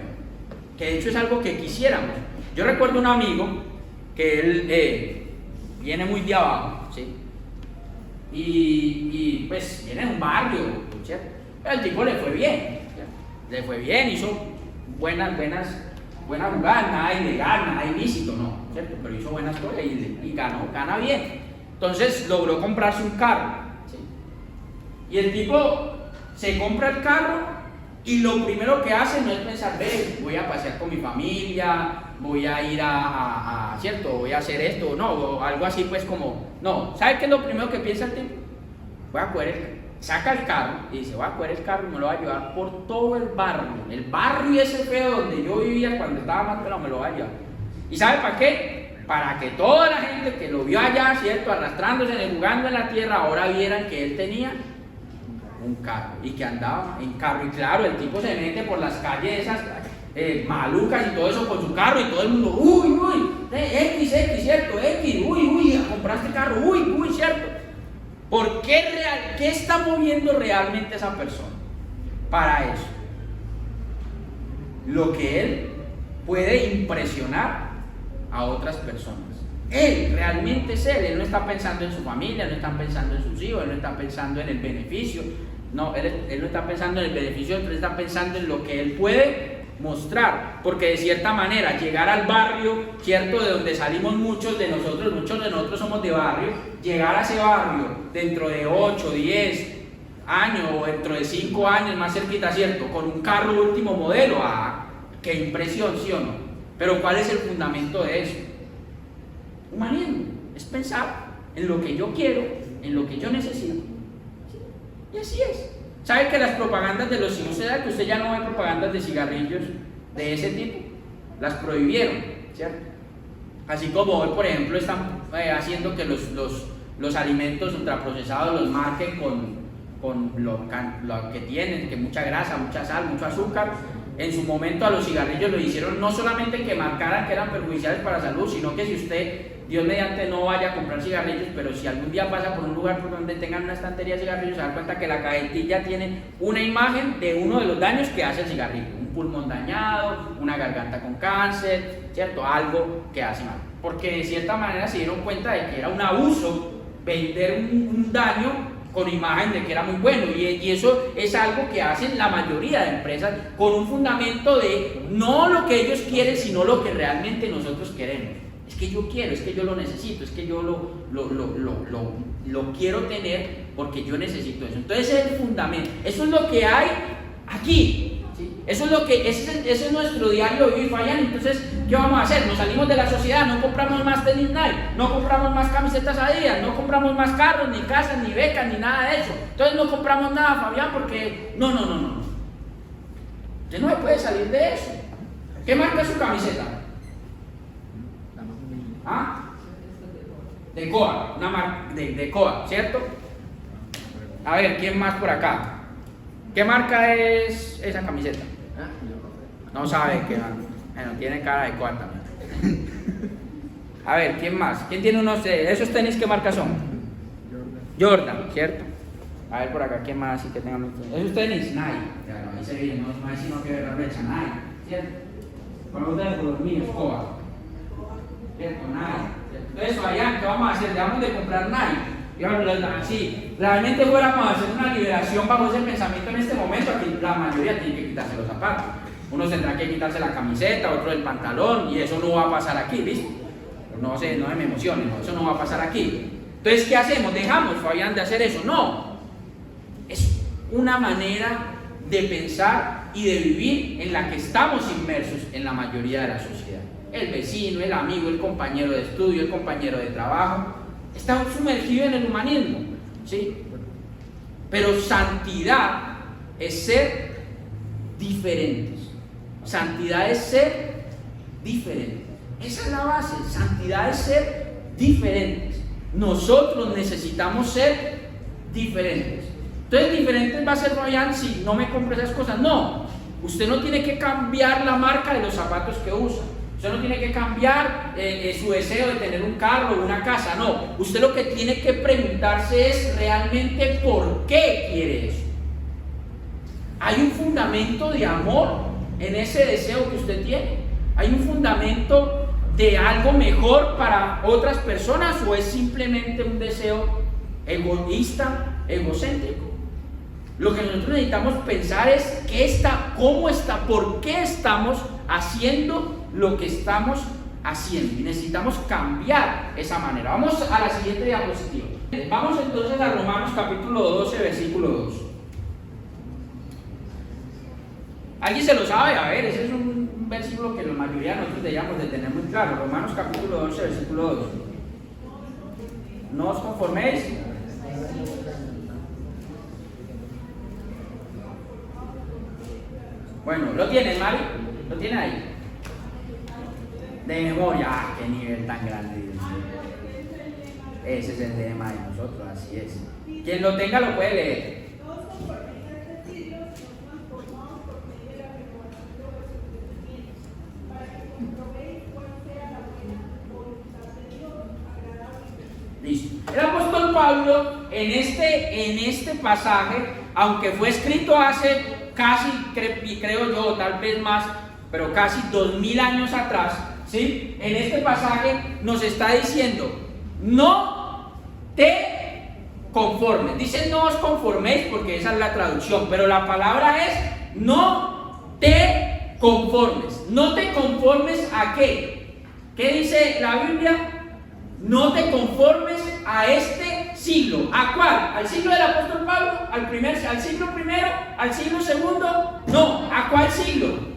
que de hecho es algo que quisiéramos. Yo recuerdo un amigo que él viene muy de abajo, ¿sí? Y pues viene de un barrio, ¿cierto? Pero al tipo le fue bien, ¿cierto? Le fue bien, hizo buenas jugadas, nada ilegal, nada ilícito, no, ¿cierto? Pero hizo buenas cosas y gana bien. Entonces logró comprarse un carro, ¿sí? Y el tipo se compra el carro y lo primero que hace no es pensar, voy a pasear con mi familia, voy a ir ¿cierto? Voy a hacer esto, no, o algo así pues como, no, ¿sabe qué es lo primero que piensa el tipo? Voy a coger saca el carro y dice, voy a coger el carro y me lo voy a llevar por todo el barrio ese feo donde yo vivía cuando estaba más pelado, me lo voy a llevar. ¿Y sabe para qué? Para que toda la gente que lo vio allá, ¿cierto? Arrastrándose, jugando en la tierra, ahora vieran que él tenía un carro y que andaba en carro. Y claro, el tipo se mete por las calles esas malucas y todo eso con su carro y todo el mundo, uy, X, ¿cierto? X, uy, compraste carro, uy, ¿cierto? ¿Por qué qué está moviendo realmente a esa persona para eso? Lo que él puede impresionar a otras personas. Él realmente es él no está pensando en su familia, no está pensando en sus hijos, él no está pensando en el beneficio, no, él no está pensando en el beneficio, él está pensando en lo que él puede mostrar, porque de cierta manera llegar al barrio, cierto, de donde salimos muchos de nosotros somos de barrio, llegar a ese barrio dentro de 8, 10 años o dentro de 5 años más cerquita, cierto, con un carro último modelo, qué impresión, ¿sí o no? Pero ¿cuál es el fundamento de eso? Humanismo, es pensar en lo que yo quiero, en lo que yo necesito. Y así es. ¿Sabe que las propagandas de los cigarrillos, usted que usted ya no ve propagandas de cigarrillos de ese tipo? Las prohibieron, ¿cierto? Así como hoy, por ejemplo, están haciendo que los alimentos ultraprocesados los marquen con lo que tienen, que mucha grasa, mucha sal, mucho azúcar. En su momento a los cigarrillos lo hicieron no solamente que marcaran que eran perjudiciales para la salud, sino que si usted, Dios mediante, no vaya a comprar cigarrillos, pero si algún día pasa por un lugar por donde tengan una estantería de cigarrillos, se da cuenta que la cajetilla tiene una imagen de uno de los daños que hace el cigarrillo. Un pulmón dañado, una garganta con cáncer, ¿cierto? Algo que hace mal. Porque de cierta manera se dieron cuenta de que era un abuso vender un daño con imagen de que era muy bueno, y eso es algo que hacen la mayoría de empresas con un fundamento de no lo que ellos quieren, sino lo que realmente nosotros queremos. Es que yo quiero, es que yo lo necesito, es que yo lo quiero tener porque yo necesito eso. Entonces ese es el fundamento, eso es lo que hay aquí. Eso es lo que, ese es nuestro diario vivir, Fabián. Entonces, ¿qué vamos a hacer? Nos salimos de la sociedad, no compramos más tenis Nike, no compramos más camisetas Adidas, no compramos más carros, ni casas, ni becas, ni nada de eso. Entonces no compramos nada, Fabián, porque no. Usted no se puede salir de eso. ¿Qué marca es su camiseta? De Coa, una marca de Coa, ¿cierto? A ver, ¿quién más por acá? ¿Qué marca es esa camiseta? No sabe qué marca. Bueno, tiene cara de Coa también. A ver, ¿quién más? ¿Quién tiene unos esos tenis? ¿Qué marca son? Jordan, ¿cierto? A ver por acá, ¿quién más? Así que tenga esos tenis, Nike. Claro, ahí se ve, no hay sino que ver la brecha, Nike, ¿cierto? Vamos a ver por los míos, Coa. ¿Cierto? Nike. Entonces, Fabián, ¿qué vamos a hacer? Dejamos de comprar Nike. Si realmente fuéramos a hacer una liberación bajo ese pensamiento en este momento, aquí la mayoría tiene que quitarse los zapatos. Unos tendrán que quitarse la camiseta, otro el pantalón, y eso no va a pasar aquí, ¿listo? No me emocionen, no, eso no va a pasar aquí. Entonces, ¿qué hacemos? ¿Dejamos, Fabián, de hacer eso? No. Es una manera de pensar y de vivir en la que estamos inmersos en la mayoría de la sociedad. El vecino, el amigo, el compañero de estudio, el compañero de trabajo, está sumergido en el humanismo, ¿sí? Pero santidad es ser diferentes. Santidad es ser diferentes. Esa es la base. Santidad es ser diferentes. Nosotros necesitamos ser diferentes. Entonces, diferentes va a ser, Fabián, si no me compro esas cosas. No, usted no tiene que cambiar la marca de los zapatos que usa. Usted no tiene que cambiar su deseo de tener un carro o una casa, no. Usted lo que tiene que preguntarse es realmente por qué quiere eso. Hay un fundamento de amor en ese deseo que usted tiene? ¿Hay un fundamento de algo mejor para otras personas o es simplemente un deseo egoísta, egocéntrico? Lo que nosotros necesitamos pensar es por qué estamos haciendo lo que estamos haciendo, y necesitamos cambiar esa manera. Vamos a la siguiente diapositiva. Vamos entonces a Romanos capítulo 12, versículo 2. ¿Alguien se lo sabe? A ver, ese es un versículo que la mayoría de nosotros deberíamos de tener muy claro. Romanos capítulo 12, versículo 2. No os conforméis. Bueno, ¿lo tienes, Mari? ¿Lo tiene ahí? De memoria. ¡Ah, qué nivel tan grande, Dios mío! Ese es el tema de nosotros, así es. Quien lo tenga lo puede leer. Listo. El apóstol Pablo en este pasaje, aunque fue escrito hace casi, creo yo, tal vez más, pero casi 2000 años atrás, ¿sí? En este pasaje nos está diciendo: no te conformes. Dice no os conforméis porque esa es la traducción, pero la palabra es no te conformes. No te conformes ¿a qué? ¿Qué dice la Biblia? No te conformes a este siglo. ¿A cuál? ¿Al siglo del apóstol Pablo? ¿Al siglo primero? ¿Al siglo segundo? No. ¿A cuál siglo?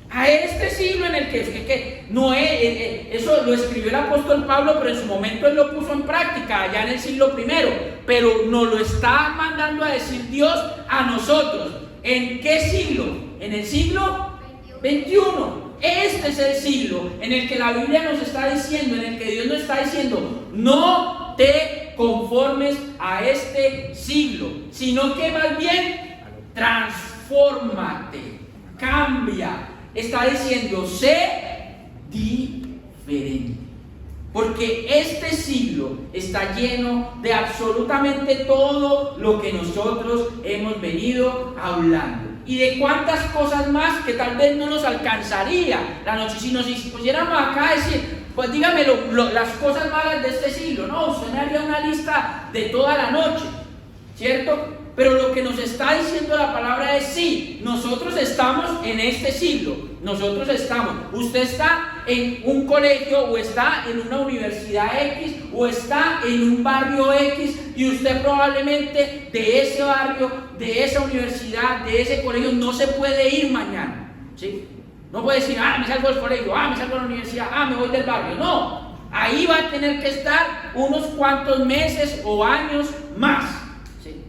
A este siglo en el que eso lo escribió el apóstol Pablo, pero en su momento él lo puso en práctica allá en el siglo primero. Pero nos lo está mandando a decir Dios a nosotros. ¿En qué siglo? En el siglo 21. Este es el siglo en el que la Biblia nos está diciendo, en el que Dios nos está diciendo: no te conformes a este siglo, sino que más bien transfórmate, cambia. Está diciendo: sé diferente. Porque este siglo está lleno de absolutamente todo lo que nosotros hemos venido hablando. Y de cuántas cosas más que tal vez no nos alcanzaría la noche. Si nos pusiéramos acá a decir, pues dígame las cosas malas de este siglo. No, usted me haría una lista de toda la noche, ¿cierto? Pero lo que nos está diciendo la palabra es: sí, nosotros estamos en este siglo. Usted está en un colegio, o está en una universidad X, o está en un barrio X, y usted probablemente de ese barrio, de esa universidad, de ese colegio no se puede ir mañana, ¿sí? No puede decir: me salgo del colegio, me salgo de la universidad, me voy del barrio. No, ahí va a tener que estar unos cuantos meses o años más, ¿sí?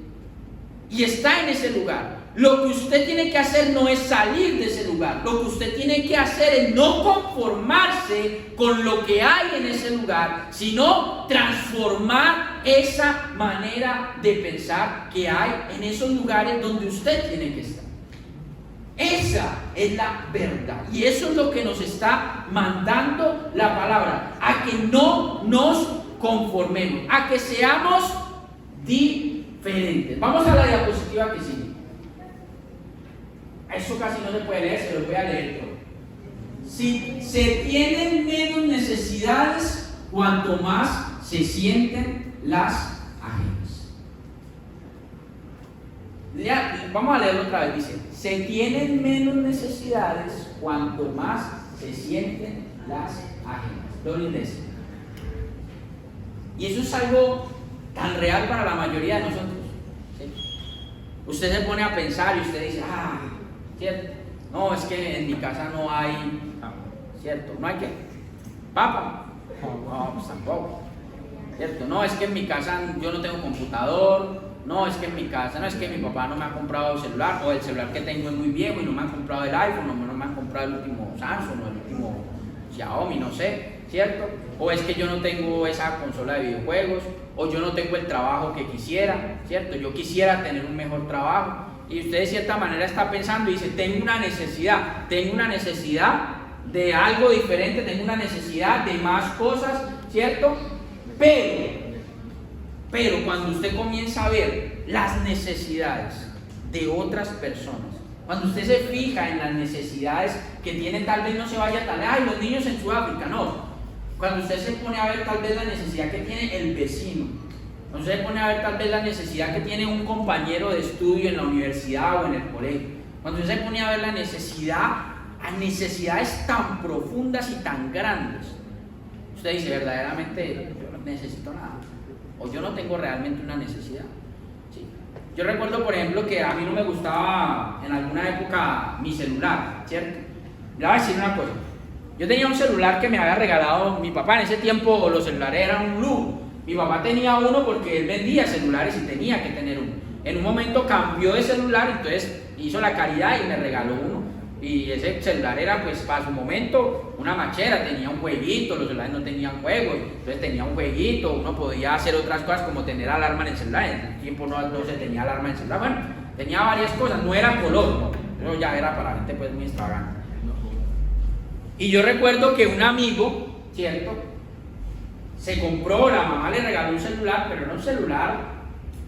Y está en ese lugar. Lo que usted tiene que hacer no es salir de ese lugar. Lo que usted tiene que hacer es no conformarse con lo que hay en ese lugar, sino transformar esa manera de pensar que hay en esos lugares donde usted tiene que estar. Esa es la verdad. Y eso es lo que nos está mandando la palabra: a que no nos conformemos, a que seamos diferentes. Vamos a la diapositiva que sigue. Eso casi no se puede leer, se lo voy a leer todo. Si se tienen menos necesidades, cuanto más se sienten las ajenas. Vamos a leerlo otra vez. Dice: se tienen menos necesidades, cuanto más se sienten las ajenas. Doble iglesia. Y eso es algo tan real para la mayoría de nosotros, ¿sí? Usted se pone a pensar y usted dice: ¿cierto? No, es que en mi casa no hay, ¿cierto? ¿No hay qué? ¿Papa? No, pues tampoco, ¿cierto? No, es que en mi casa yo no tengo computador. No, es que en mi casa, no, es que mi papá no me ha comprado el celular, o el celular que tengo es muy viejo y no me han comprado el iPhone, no me han comprado el último Samsung o el último Xiaomi, no sé, ¿cierto? O es que yo no tengo esa consola de videojuegos, o yo no tengo el trabajo que quisiera, ¿cierto? Yo quisiera tener un mejor trabajo. Y usted de cierta manera está pensando y dice: tengo una necesidad de algo diferente, tengo una necesidad de más cosas, ¿cierto? Pero cuando usted comienza a ver las necesidades de otras personas, Cuando usted se fija en las necesidades que tiene, tal vez no se vaya tan, ay, los niños en Sudáfrica, no. Cuando usted se pone a ver tal vez la necesidad que tiene el vecino, cuando usted se pone a ver tal vez la necesidad que tiene un compañero de estudio en la universidad o en el colegio, cuando usted se pone a ver la necesidad, a necesidades tan profundas y tan grandes, usted dice, verdaderamente yo no necesito nada, o yo no tengo realmente una necesidad. ¿Sí? Yo recuerdo, por ejemplo, que a mí no me gustaba en alguna época mi celular, ¿cierto? Le voy a decir una cosa, yo tenía un celular que me había regalado mi papá. En ese tiempo los celulares eran un lujo. Mi papá tenía uno porque él vendía celulares y tenía que tener uno. En un momento cambió de celular, entonces hizo la caridad y me regaló uno. Y ese celular era, pues, para su momento una machera, tenía un jueguito, los celulares no tenían juegos, entonces tenía un jueguito, uno podía hacer otras cosas como tener alarma en el celular. En el tiempo no se tenía alarma en el celular, bueno, tenía varias cosas, no era color, pero ya era para gente pues muy extravagante. Y yo recuerdo que un amigo, ¿cierto? Se compró, la mamá le regaló un celular, pero era un celular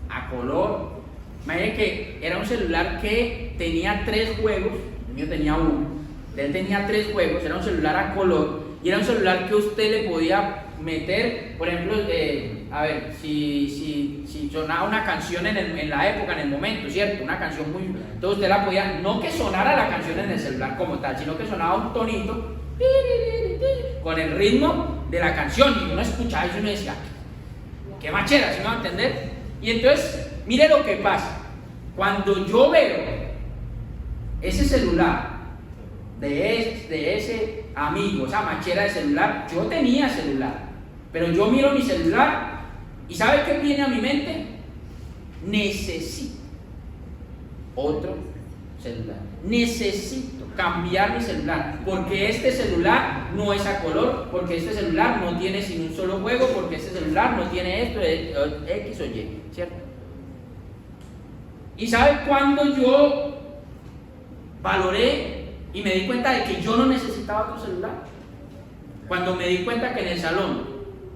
a color. Imagínense que era un celular que tenía 3 juegos, el mío tenía uno, él tenía 3 juegos, era un celular a color y era un celular que usted le podía meter, por ejemplo, a ver, si sonaba una canción en la época, en el momento, ¿cierto? Una canción muy... Entonces usted la podía, no que sonara la canción en el celular como tal, sino que sonaba un tonito con el ritmo de la canción y uno escuchaba y uno decía, qué machera, ¿sí me va a entender? Y entonces, mire lo que pasa, cuando yo veo ese celular de ese amigo, esa machera de celular, yo tenía celular, pero yo miro mi celular y ¿sabe qué viene a mi mente? Necesito otro celular, necesito cambiar mi celular, porque este celular no es a color, porque este celular no tiene sino un solo juego, porque este celular no tiene esto, X o Y, ¿cierto? ¿Y sabe cuándo yo valoré y me di cuenta de que yo no necesitaba otro celular? Cuando me di cuenta que en el salón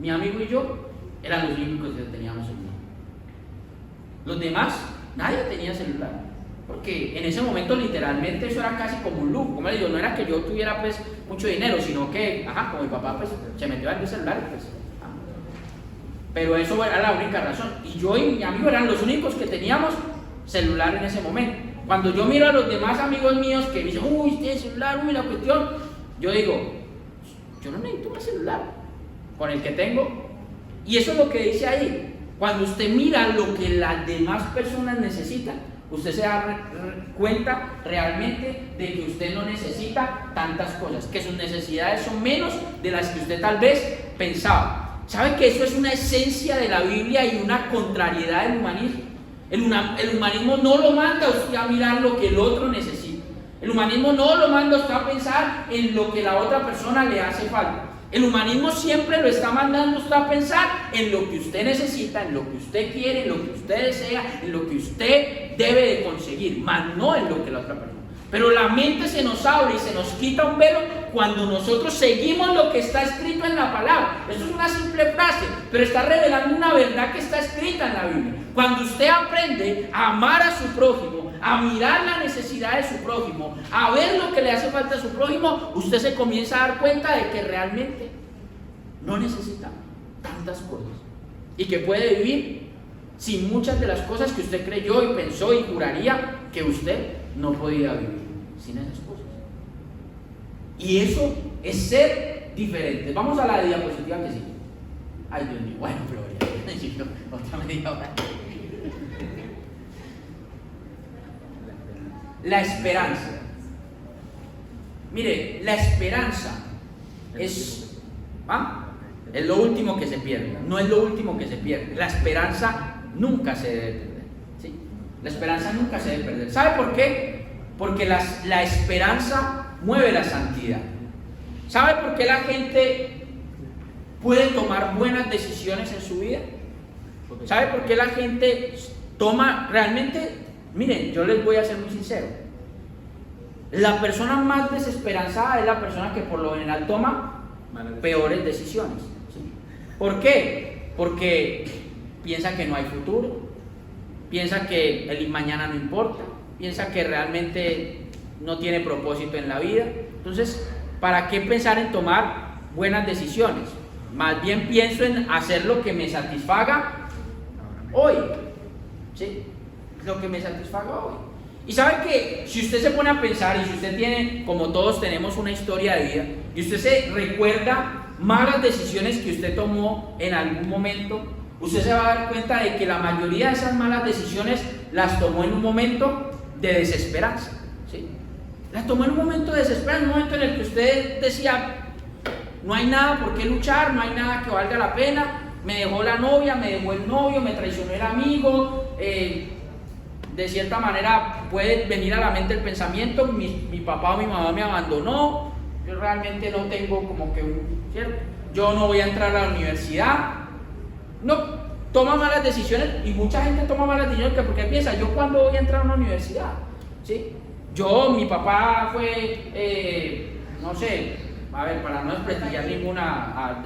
mi amigo y yo eran los únicos que teníamos celular. Los demás, nadie tenía celular. Porque en ese momento literalmente eso era casi como un lujo. Como les digo, no era que yo tuviera pues mucho dinero, sino que, como mi papá pues se metió en el celular, pues. Pero eso era la única razón. Y yo y mi amigo eran los únicos que teníamos celular en ese momento. Cuando yo miro a los demás amigos míos que me dicen, uy, tiene celular, uy, la cuestión, yo digo, yo no necesito un celular con el que tengo. Y eso es lo que dice ahí. Cuando usted mira lo que las demás personas necesitan, usted se da cuenta realmente de que usted no necesita tantas cosas, que sus necesidades son menos de las que usted tal vez pensaba. ¿Sabe que eso es una esencia de la Biblia y una contrariedad del humanismo? El humanismo no lo manda a usted a mirar lo que el otro necesita. El humanismo no lo manda a usted a pensar en lo que la otra persona le hace falta. El humanismo siempre lo está mandando a usted a pensar en lo que usted necesita, en lo que usted quiere, en lo que usted desea, en lo que usted debe de conseguir, más no en lo que la otra persona. Pero la mente se nos abre y se nos quita un velo cuando nosotros seguimos lo que está escrito en la palabra. Eso es una simple frase, pero está revelando una verdad que está escrita en la Biblia. Cuando usted aprende a amar a su prójimo, a mirar la necesidad de su prójimo, a ver lo que le hace falta a su prójimo, usted se comienza a dar cuenta de que realmente no necesita tantas cosas y que puede vivir sin muchas de las cosas que usted creyó y pensó y juraría que usted no podía vivir sin esas cosas. Y eso es ser diferente. Vamos a la diapositiva que sigue. Ay, Dios mío, bueno, Gloria, otra media hora. La esperanza. Mire, la esperanza es lo último que se pierde. No es lo último que se pierde. La esperanza nunca se debe perder. ¿Sí? La esperanza nunca se debe perder. ¿Sabe por qué? Porque la esperanza mueve la santidad. ¿Sabe por qué la gente puede tomar buenas decisiones en su vida? ¿Sabe por qué la gente toma realmente? Miren, yo les voy a ser muy sincero. La persona más desesperanzada es la persona que por lo general toma peores decisiones. ¿Sí? ¿Por qué? Porque piensa que no hay futuro, piensa que el mañana no importa, piensa que realmente no tiene propósito en la vida. Entonces, ¿para qué pensar en tomar buenas decisiones? Más bien pienso en hacer lo que me satisfaga hoy, ¿sí? Lo que me satisfaga hoy. Y sabe que si usted se pone a pensar, y si usted tiene, como todos tenemos una historia de vida, y usted se recuerda malas decisiones que usted tomó en algún momento, usted se va a dar cuenta de que la mayoría de esas malas decisiones las tomó en un momento de desesperanza, ¿sí? Las tomó en un momento de desesperanza, en un momento en el que usted decía, no hay nada por qué luchar, no hay nada que valga la pena, me dejó la novia, me dejó el novio, me traicionó el amigo, de cierta manera puede venir a la mente el pensamiento, mi papá o mi mamá me abandonó, yo realmente no tengo como que ¿cierto? Yo no voy a entrar a la universidad. No, toma malas decisiones, y mucha gente toma malas decisiones porque piensa, ¿yo cuándo voy a entrar a una universidad? ¿Sí? Mi papá fue, no sé, a ver, para no desprestigiar ninguna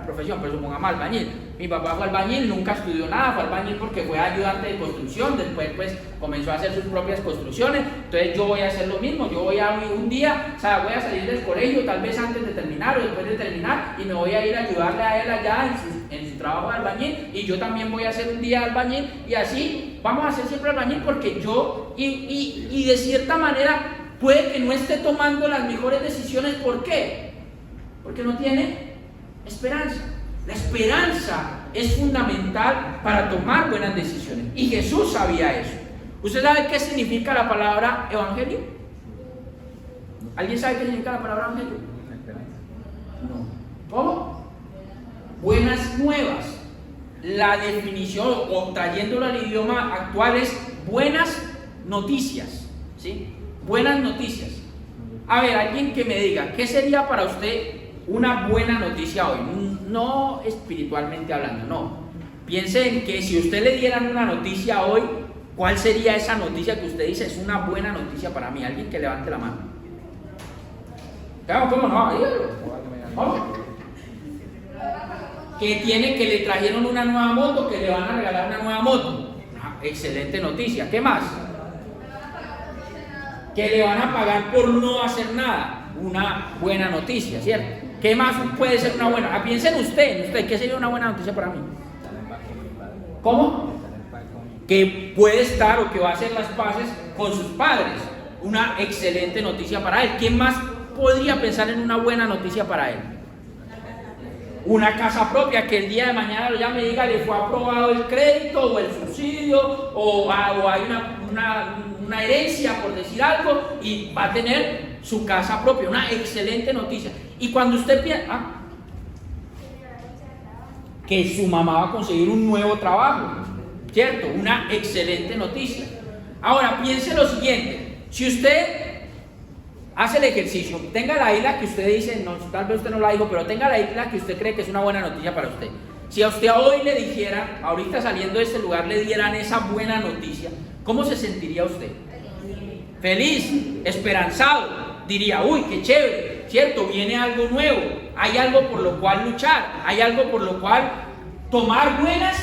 profesión, pero supongamos albañil. Mi papá fue albañil, nunca estudió nada, fue albañil porque fue ayudante de construcción, después pues comenzó a hacer sus propias construcciones. Entonces yo voy a hacer lo mismo, yo voy a un día, o sea, voy a salir del colegio, tal vez antes de terminar o después de terminar, y me voy a ir a ayudarle a él allá en su trabajo de albañil, y yo también voy a hacer un día albañil, y así vamos a hacer siempre albañil, porque yo, y de cierta manera, puede que no esté tomando las mejores decisiones. ¿Por qué? Porque no tiene esperanza. La esperanza es fundamental para tomar buenas decisiones, y Jesús sabía eso. ¿Usted sabe qué significa la palabra evangelio? ¿Alguien sabe qué significa la palabra evangelio? No. ¿Cómo? Buenas nuevas. La definición, o trayéndolo al idioma actual, es buenas noticias, ¿sí? Buenas noticias. A ver, alguien que me diga, ¿qué sería para usted una buena noticia hoy? No espiritualmente hablando, no. Piense en que si usted le dieran una noticia hoy, ¿cuál sería esa noticia que usted dice es una buena noticia para mí? Alguien que levante la mano. ¿Cómo no? ¿Cómo? Que le trajeron una nueva moto, que le van a regalar una nueva moto. Excelente noticia. ¿Qué más? Que le van a pagar por no hacer nada. Una buena noticia, ¿cierto? ¿Qué más puede ser una buena? Piensen usted, ¿qué sería una buena noticia para mí? ¿Cómo? Que puede estar o que va a hacer las paces con sus padres. Una excelente noticia para él. ¿Quién más podría pensar en una buena noticia para él? Una casa propia, que el día de mañana lo llame y diga, le fue aprobado el crédito o el subsidio, o hay una herencia, por decir algo, y va a tener su casa propia. Una excelente noticia. Y cuando usted piensa que su mamá va a conseguir un nuevo trabajo, ¿cierto? Una excelente noticia. Ahora piense lo siguiente: si usted hace el ejercicio, tenga la isla que usted dice, no, tal vez usted no la dijo, pero tenga la isla que usted cree que es una buena noticia para usted. Si a usted hoy le dijeran, ahorita saliendo de este lugar, le dieran esa buena noticia, ¿cómo se sentiría usted? Feliz, esperanzado, diría, uy, qué chévere, ¿cierto? Viene algo nuevo, hay algo por lo cual luchar, hay algo por lo cual tomar buenas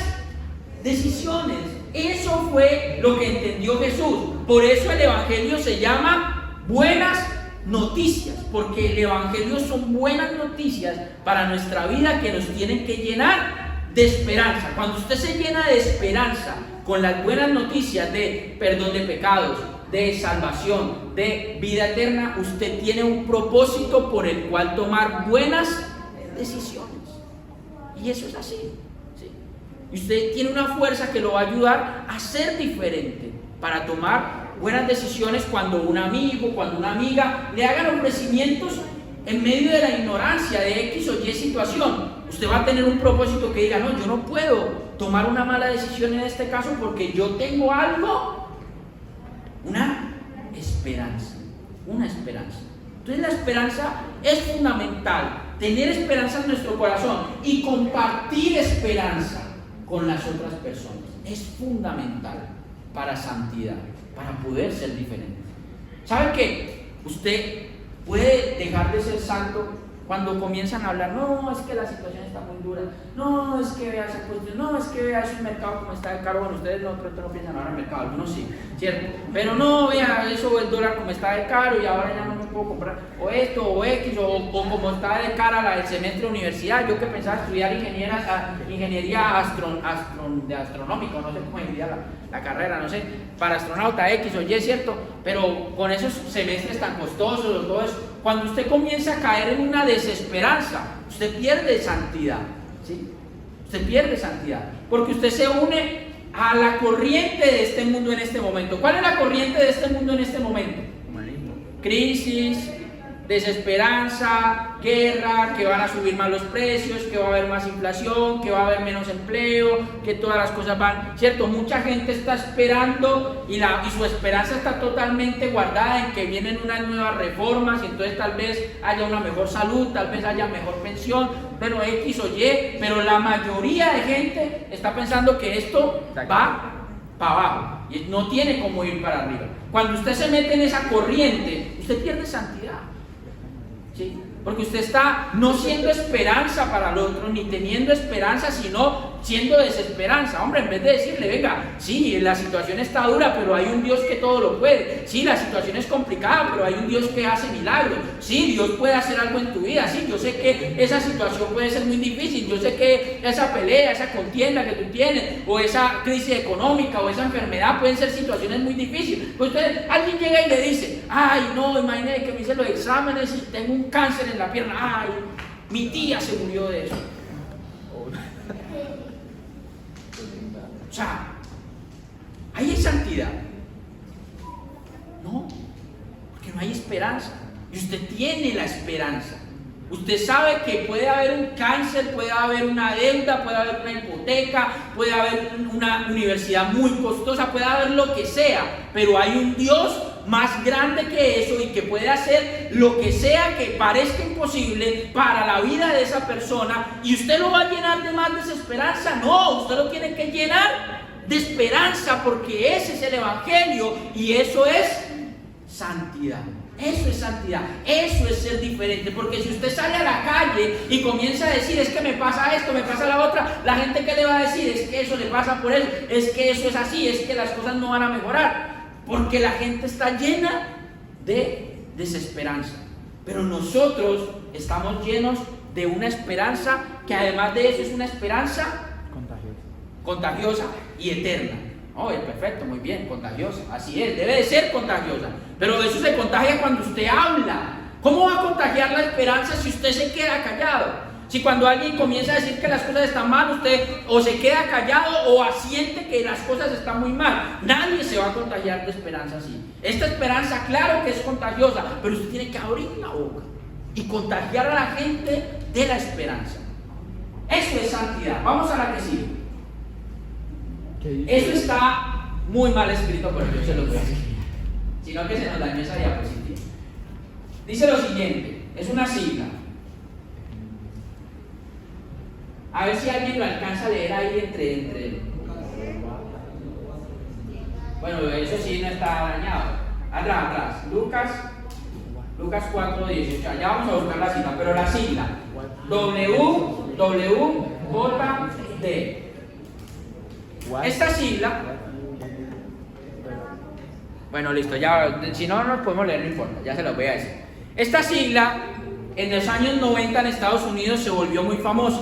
decisiones. Eso fue lo que entendió Jesús. Por eso el Evangelio se llama buenas noticias, porque el Evangelio son buenas noticias para nuestra vida que nos tienen que llenar de esperanza. Cuando usted se llena de esperanza con las buenas noticias de perdón de pecados, de salvación, de vida eterna, usted tiene un propósito por el cual tomar buenas decisiones. Y eso es así, ¿sí? Y usted tiene una fuerza que lo va a ayudar a ser diferente, para tomar buenas decisiones cuando un amigo, cuando una amiga le hagan ofrecimientos en medio de la ignorancia de X o Y situación. Usted va a tener un propósito que diga, no, yo no puedo tomar una mala decisión en este caso porque yo tengo algo, una esperanza. Entonces la esperanza es fundamental, tener esperanza en nuestro corazón y compartir esperanza con las otras personas. Es fundamental para santidad, para poder ser diferente. ¿Sabe qué? Usted puede dejar de ser santo cuando comienzan a hablar, no, es que la situación está muy dura. No, es que vea esa cuestión, no, es que vea ese mercado como está de caro. Bueno, ustedes no, creo que no piensan ahora en el mercado, algunos sí, ¿cierto? Pero no, vea eso, el dólar como está de caro y ahora ya no me puedo comprar o esto o X o como está de cara el semestre de universidad. Yo que pensaba estudiar ingeniería astronómica, no sé cómo diría la carrera, no sé, para astronauta X o Y, ¿cierto? Pero con esos semestres tan costosos o todo eso, cuando usted comienza a caer en una desesperanza, usted pierde santidad, ¿sí? Usted pierde santidad, porque usted se une a la corriente de este mundo en este momento. ¿Cuál es la corriente de este mundo en este momento? Crisis, desesperanza, guerra, que van a subir más los precios, que va a haber más inflación, que va a haber menos empleo, que todas las cosas van, ¿cierto? Mucha gente está esperando y su esperanza está totalmente guardada en que vienen unas nuevas reformas y entonces tal vez haya una mejor salud, tal vez haya mejor pensión, pero X o Y, pero la mayoría de gente está pensando que esto va para abajo y no tiene cómo ir para arriba. Cuando usted se mete en esa corriente, usted pierde santidad, ¿sí? Porque usted está no siendo esperanza para el otro, ni teniendo esperanza, sino siendo desesperanza. Hombre, en vez de decirle, venga, sí, la situación está dura, pero hay un Dios que todo lo puede. Sí, la situación es complicada, pero hay un Dios que hace milagros. Sí, Dios puede hacer algo en tu vida. Sí, yo sé que esa situación puede ser muy difícil. Yo sé que esa pelea, esa contienda que tú tienes, o esa crisis económica, o esa enfermedad, pueden ser situaciones muy difíciles. Pues usted, alguien llega y le dice, ay, no, imagínate que me hice los exámenes y tengo un cáncer en la pierna. Ay, mi tía se murió de eso. O sea, ¿ahí hay santidad? No, porque no hay esperanza. Y usted tiene la esperanza. Usted sabe que puede haber un cáncer, puede haber una deuda, puede haber una hipoteca, puede haber una universidad muy costosa, puede haber lo que sea, pero hay un Dios más grande que eso y que puede hacer lo que sea que parezca imposible para la vida de esa persona. ¿Y usted lo va a llenar de más desesperanza? No, usted lo tiene que llenar de esperanza, porque ese es el evangelio y eso es santidad. Eso es santidad, eso es ser diferente. Porque si usted sale a la calle y comienza a decir, es que me pasa esto, me pasa la otra, la gente, ¿qué le va a decir? Es que eso le pasa por eso, es que eso es así, es que las cosas no van a mejorar, porque la gente está llena de desesperanza. Pero nosotros estamos llenos de una esperanza que además de eso es una esperanza contagiosa y eterna. Oye, perfecto, muy bien, contagiosa, así es, debe de ser contagiosa, pero eso se contagia cuando usted habla. ¿Cómo va a contagiar la esperanza si usted se queda callado? Si cuando alguien comienza a decir que las cosas están mal, usted o se queda callado o asiente que las cosas están muy mal. Nadie se va a contagiar de esperanza así. Esta esperanza, claro que es contagiosa, pero usted tiene que abrir la boca y contagiar a la gente de la esperanza. Eso es santidad. Vamos a la que sigue. Eso está muy mal escrito, pero yo se lo voy a decir, sino que se nos dañó esa diapositiva. Dice lo siguiente, es una sigla. A ver si alguien lo alcanza a leer ahí entre. Bueno, eso sí no está dañado. Atrás. Lucas 4:18. Ya vamos a buscar la sigla, pero la sigla WWJD. Esta sigla, bueno, listo, ya, si no nos podemos leer, no importa, ya se los voy a decir. Esta sigla en los años 90 en Estados Unidos se volvió muy famosa.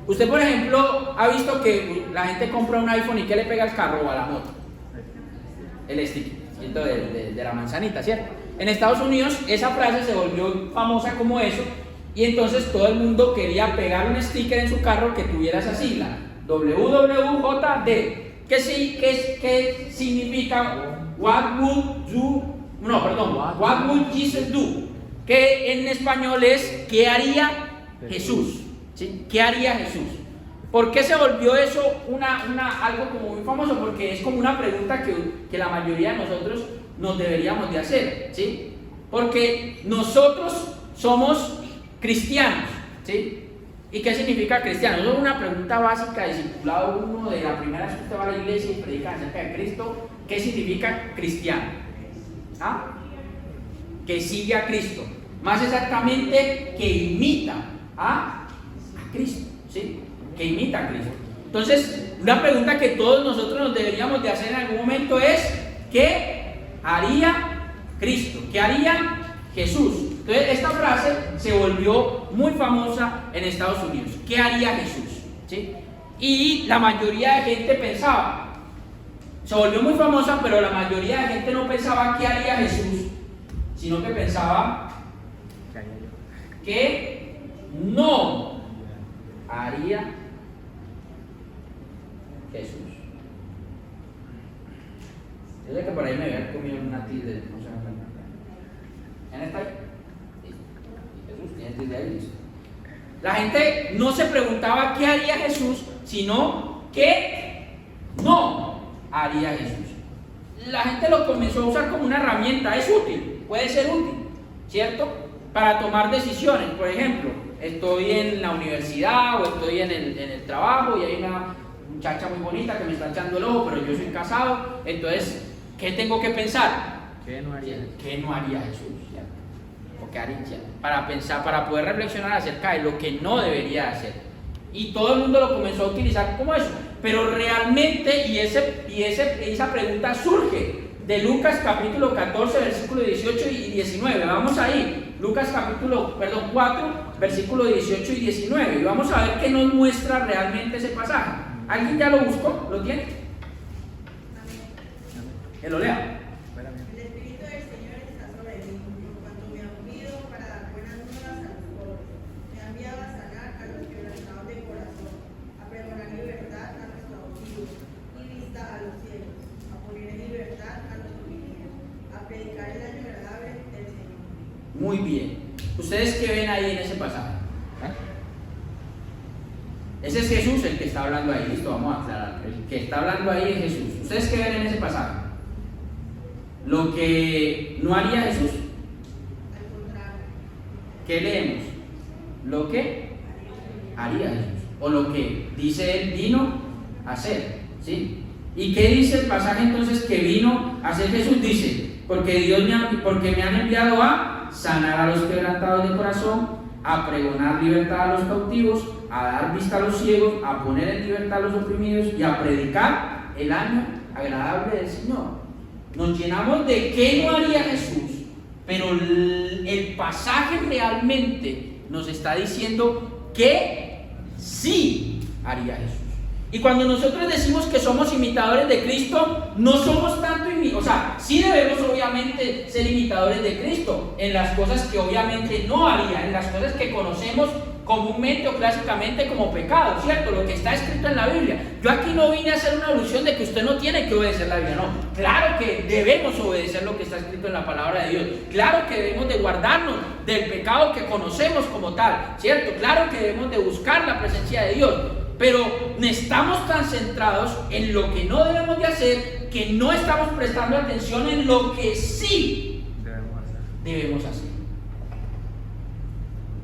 Usted por ejemplo ha visto que la gente compra un iPhone y ¿qué le pega al carro o a la moto? El sticker de la manzanita, ¿cierto? En Estados Unidos esa frase se volvió famosa como eso. Y entonces todo el mundo quería pegar un sticker en su carro que tuviera esa sigla, WWJD. ¿Qué significa What would Jesus do? Que en español es ¿qué haría Jesús? ¿Sí? ¿Qué haría Jesús? ¿Por qué se volvió eso algo como muy famoso? Porque es como una pregunta que la mayoría de nosotros nos deberíamos de hacer, ¿sí? Porque nosotros somos cristianos, ¿sí? ¿Y qué significa cristiano? Eso es una pregunta básica de discipulado 1 de la primera vez que usted va a la iglesia y predica acerca de Cristo. ¿Qué significa cristiano? ¿Ah? Que sigue a Cristo. más exactamente que imita a Cristo, ¿sí? Que imita a Cristo. Entonces, una pregunta que todos nosotros nos deberíamos de hacer en algún momento es: ¿qué haría Cristo? ¿Qué haría Jesús? Entonces, esta frase se volvió muy famosa en Estados Unidos. ¿Qué haría Jesús? ¿Sí? Y la mayoría de gente pensaba, se volvió muy famosa, pero la mayoría de gente no pensaba qué haría Jesús, sino que pensaba que no haría Jesús. Yo sé que por ahí me había comido una tilde, no sé. ¿Quién está ahí? Jesús tiene tilde ahí, listo. La gente no se preguntaba qué haría Jesús, sino qué no haría Jesús. La gente lo comenzó a usar como una herramienta. Es útil, puede ser útil, ¿cierto? Para tomar decisiones. Por ejemplo, estoy en la universidad o estoy en el trabajo y hay una muchacha muy bonita que me está echando el ojo, pero yo soy casado. Entonces, ¿qué tengo que pensar? ¿Qué no haría Jesús? ¿Cierto? ¿O qué haría? Para pensar, para poder reflexionar acerca de lo que no debería hacer. Y todo el mundo lo comenzó a utilizar como eso. Pero realmente, esa pregunta surge de Lucas capítulo 14, versículo 18 y 19. Vamos ahí. Lucas 4, versículo 18 y 19. Y vamos a ver qué nos muestra realmente ese pasaje. ¿Alguien ya lo buscó? ¿Lo tiene? Que lo lea. El Espíritu del Señor está sobre mí, por cuanto me ha ungido para dar buenas nuevas a los pobres. Me ha enviado a sanar a los quebrantados de corazón, a pregonar libertad a los cautivos y vista a los ciegos, a poner en libertad a los oprimidos, a predicar el año agradable del Señor. Muy bien. ¿Ustedes qué ven ahí en ese pasaje? Ese es Jesús el que está hablando ahí. Listo, vamos a aclarar. El que está hablando ahí es Jesús. ¿Ustedes qué ven en ese pasaje? Lo que no haría Jesús. Al contrario, ¿Qué leemos? Lo que haría Jesús. O lo que dice él vino a hacer. ¿Sí? ¿Y qué dice el pasaje entonces que vino a hacer Jesús? Dice, porque me han enviado a sanar a los quebrantados de corazón, a pregonar libertad a los cautivos, a dar vista a los ciegos, a poner en libertad a los oprimidos y a predicar el año agradable del Señor. Nos llenamos de qué no haría Jesús, pero el pasaje realmente nos está diciendo que sí haría Jesús. Y cuando nosotros decimos que somos imitadores de Cristo, no somos tanto imitadores, o sea, sí debemos obviamente ser imitadores de Cristo en las cosas que obviamente no haría, en las cosas que conocemos comúnmente o clásicamente como pecado, ¿cierto? Lo que está escrito en la Biblia. Yo aquí no vine a hacer una alusión de que usted no tiene que obedecer la Biblia, no. Claro que debemos obedecer lo que está escrito en la palabra de Dios. Claro que debemos de guardarnos del pecado que conocemos como tal, ¿cierto? Claro que debemos de buscar la presencia de Dios. Pero estamos tan centrados en lo que no debemos de hacer que no estamos prestando atención en lo que sí debemos hacer.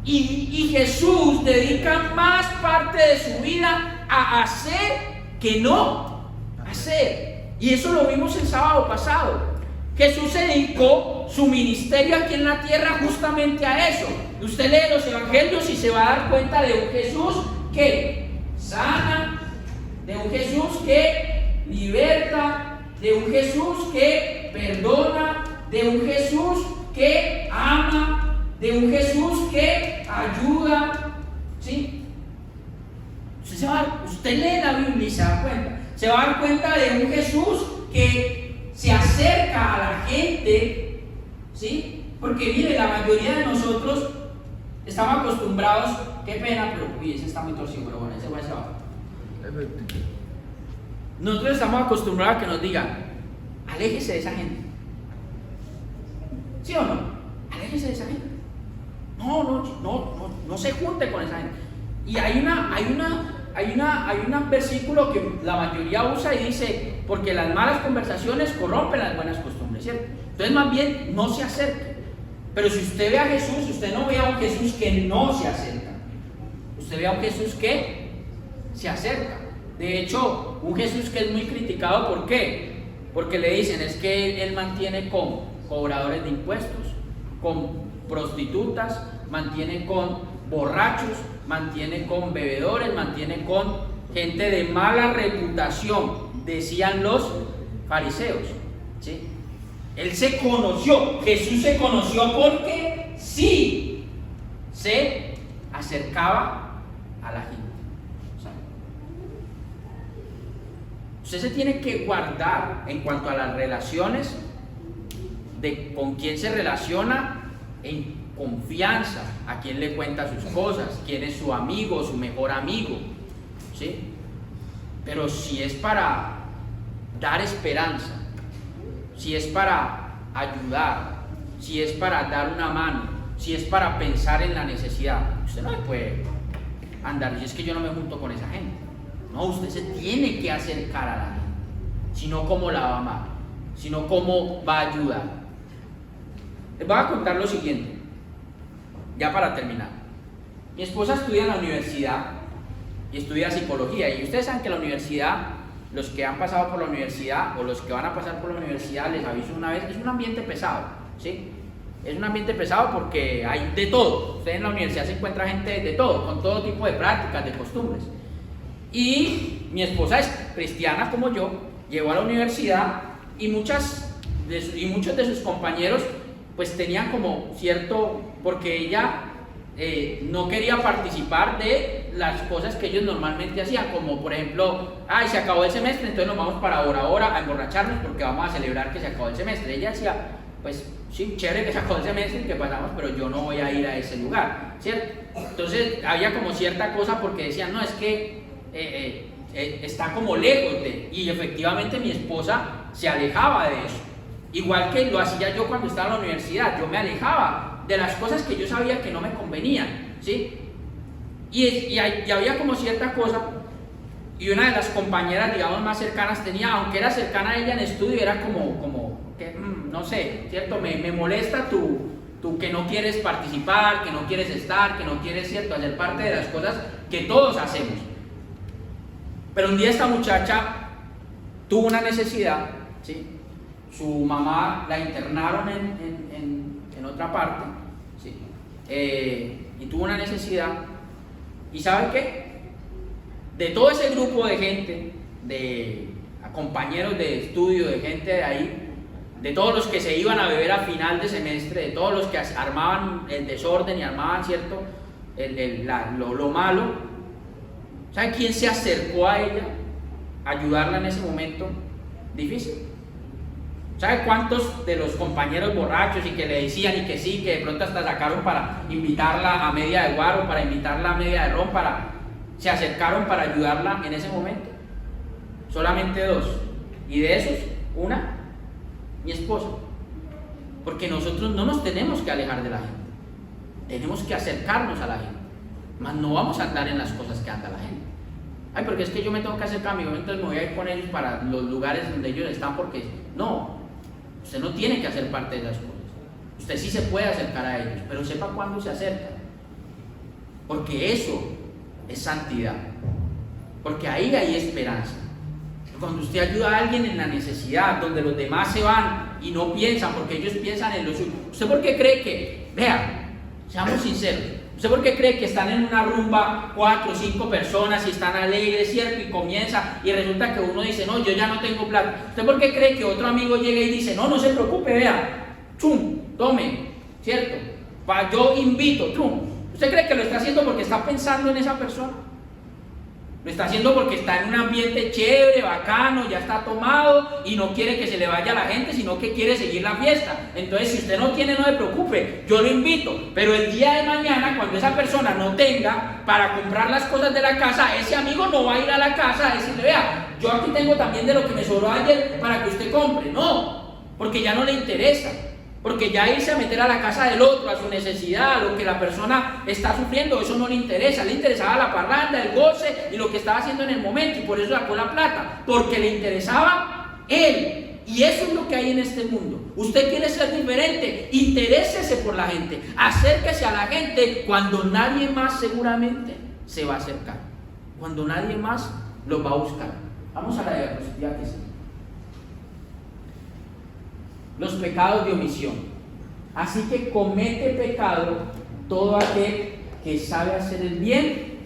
Y Jesús dedica más parte de su vida a hacer que no hacer. Y eso lo vimos el sábado pasado. Jesús se dedicó su ministerio aquí en la tierra justamente a eso. Usted lee los evangelios y se va a dar cuenta de un Jesús que sana, de un Jesús que liberta, de un Jesús que perdona, de un Jesús que ama, de un Jesús que ayuda, ¿sí? Usted lee la Biblia y se da cuenta. Se va a dar cuenta de un Jesús que se acerca a la gente, ¿sí? Porque mire, la mayoría de nosotros estamos acostumbrados, qué pena, pero uy, ese está muy torcido, pero bueno, ese va hacia abajo. Nosotros estamos acostumbrados a que nos digan, aléjese de esa gente. ¿Sí o no? Aléjese de esa gente. No se junte con esa gente. Y hay un versículo que la mayoría usa y dice, porque las malas conversaciones corrompen las buenas costumbres, ¿cierto? Entonces más bien no se acerque. Pero si usted ve a Jesús, usted no ve a un Jesús que no se acerca. Usted ve a un Jesús que se acerca. De hecho, un Jesús que es muy criticado, ¿por qué? Porque le dicen, es que él mantiene con cobradores de impuestos, con prostitutas, mantiene con borrachos, mantiene con bebedores, mantiene con gente de mala reputación, decían los fariseos, ¿sí? Él se conoció, Jesús se conoció porque sí se acercaba a la gente. Usted se tiene que guardar en cuanto a las relaciones de con quién se relaciona en confianza, a quién le cuenta sus cosas, quién es su amigo, su mejor amigo, ¿sí? Pero si es para dar esperanza, si es para ayudar, si es para dar una mano, si es para pensar en la necesidad, usted no puede andar, y es que yo no me junto con esa gente. No, usted se tiene que acercar a la gente, sino cómo la va a amar, sino cómo va a ayudar. Les voy a contar lo siguiente, ya para terminar. Mi esposa estudia en la universidad y estudia psicología, y ustedes saben que la universidad, los que han pasado por la universidad o los que van a pasar por la universidad, les aviso una vez, es un ambiente pesado, ¿sí? Es un ambiente pesado porque hay de todo. Usted en la universidad se encuentra gente de todo, con todo tipo de prácticas, de costumbres. Y mi esposa es cristiana como yo, llegó a la universidad y muchos de sus compañeros pues tenían como cierto, porque ella no quería participar de las cosas que ellos normalmente hacían, como por ejemplo, se acabó el semestre, entonces nos vamos para ahora a emborracharnos porque vamos a celebrar que se acabó el semestre. Ella decía, pues sí, chévere que se acabó el semestre y que pasamos, pero yo no voy a ir a ese lugar, ¿cierto? Entonces había como cierta cosa porque decían, no, es que está como lejos de, y efectivamente mi esposa se alejaba de eso, igual que lo hacía yo cuando estaba en la universidad. Yo me alejaba de las cosas que yo sabía que no me convenían, ¿sí? Y había como cierta cosa, y una de las compañeras, digamos, más cercanas tenía, aunque era cercana a ella en estudio, era como que, no sé, ¿cierto? Me molesta tú que no quieres participar, que no quieres estar, que no quieres, ¿cierto?, hacer parte de las cosas que todos hacemos. Pero un día esta muchacha tuvo una necesidad, ¿sí? Su mamá la internaron en otra parte, ¿sí? Y tuvo una necesidad. ¿Y sabe qué? De todo ese grupo de gente, de compañeros de estudio, de gente de ahí, de todos los que se iban a beber a final de semestre, de todos los que armaban el desorden y armaban, ¿cierto?, lo malo, ¿sabe quién se acercó a ella a ayudarla en ese momento difícil? ¿Sabe cuántos de los compañeros borrachos y que le decían y que sí, que de pronto hasta sacaron para invitarla a media de guaro, para invitarla a media de ron, se acercaron para ayudarla en ese momento? Solamente 2. Y de esos, una, mi esposa. Porque nosotros no nos tenemos que alejar de la gente, tenemos que acercarnos a la gente, mas no vamos a andar en las cosas que anda la gente. Porque es que yo me tengo que acercar a mi entonces me voy a ir con ellos para los lugares donde ellos están, porque no, usted no tiene que hacer parte de esas cosas. Usted sí se puede acercar a ellos, pero sepa cuándo se acerca, porque eso es santidad, porque ahí hay esperanza. Cuando usted ayuda a alguien en la necesidad, donde los demás se van y no piensan, porque ellos piensan en lo suyo. ¿Usted por qué cree que, seamos sinceros, usted por qué cree que están en una rumba 4 o 5 personas y están alegres, ¿cierto? Y comienza y resulta que uno dice, no, yo ya no tengo plata. ¿Usted por qué cree que otro amigo llega y dice, no se preocupe, tome, ¿cierto? Yo invito, ¿Usted cree que lo está haciendo porque está pensando en esa persona? Lo está haciendo porque está en un ambiente chévere, bacano, ya está tomado y no quiere que se le vaya la gente, sino que quiere seguir la fiesta. Entonces, si usted no tiene, no se preocupe, yo lo invito. Pero el día de mañana, cuando esa persona no tenga para comprar las cosas de la casa, ese amigo no va a ir a la casa a decirle, yo aquí tengo también de lo que me sobró ayer para que usted compre. No, porque ya no le interesa. Porque ya irse a meter a la casa del otro, a su necesidad, a lo que la persona está sufriendo, eso no le interesa. Le interesaba la parranda, el goce y lo que estaba haciendo en el momento, y por eso sacó la plata, porque le interesaba él. Y eso es lo que hay en este mundo. Usted quiere ser diferente, interésese por la gente, acérquese a la gente cuando nadie más seguramente se va a acercar, cuando nadie más lo va a buscar. Vamos a la diapositiva que sigue. Los pecados de omisión. Así que comete pecado todo aquel que sabe hacer el bien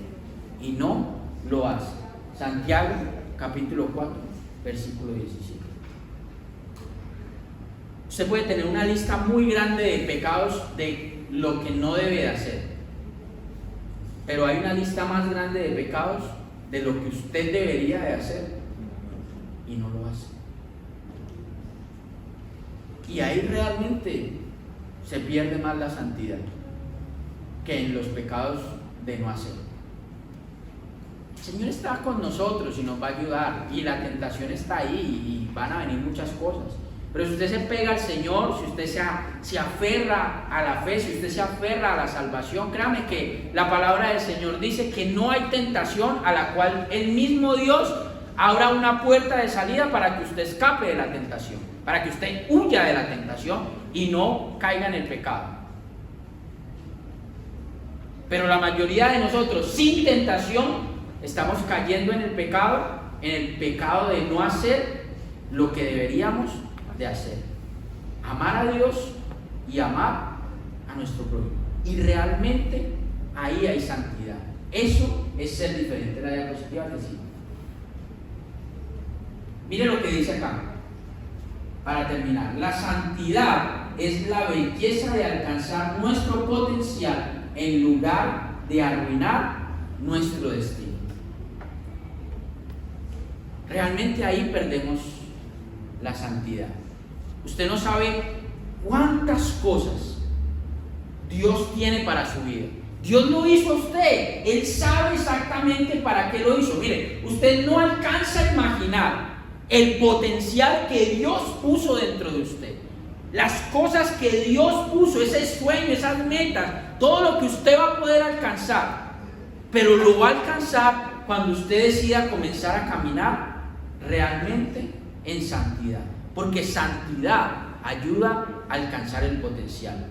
y no lo hace. Santiago capítulo 4, versículo 17. Usted puede tener una lista muy grande de pecados de lo que no debe de hacer, pero hay una lista más grande de pecados de lo que usted debería de hacer y no lo hace. Y ahí realmente se pierde más la santidad que en los pecados de no hacer. El Señor está con nosotros y nos va a ayudar, y la tentación está ahí y van a venir muchas cosas. Pero si usted se pega al Señor, si usted se aferra a la fe, si usted se aferra a la salvación, créame que la palabra del Señor dice que no hay tentación a la cual el mismo Dios abra una puerta de salida para que usted escape de la tentación, para que usted huya de la tentación y no caiga en el pecado. Pero la mayoría de nosotros, sin tentación, estamos cayendo en el pecado de no hacer lo que deberíamos de hacer: amar a Dios y amar a nuestro prójimo. Y realmente ahí hay santidad. Eso es ser diferente. La diapositiva que sigue. Mire lo que dice acá, para terminar: la santidad es la belleza de alcanzar nuestro potencial en lugar de arruinar nuestro destino. Realmente ahí perdemos la santidad. Usted no sabe cuántas cosas Dios tiene para su vida. Dios lo hizo a usted. Él sabe exactamente para qué lo hizo. Mire, usted no alcanza a imaginar el potencial que Dios puso dentro de usted. Las cosas que Dios puso, ese sueño, esas metas, todo lo que usted va a poder alcanzar. Pero lo va a alcanzar cuando usted decida comenzar a caminar realmente en santidad. Porque santidad ayuda a alcanzar el potencial.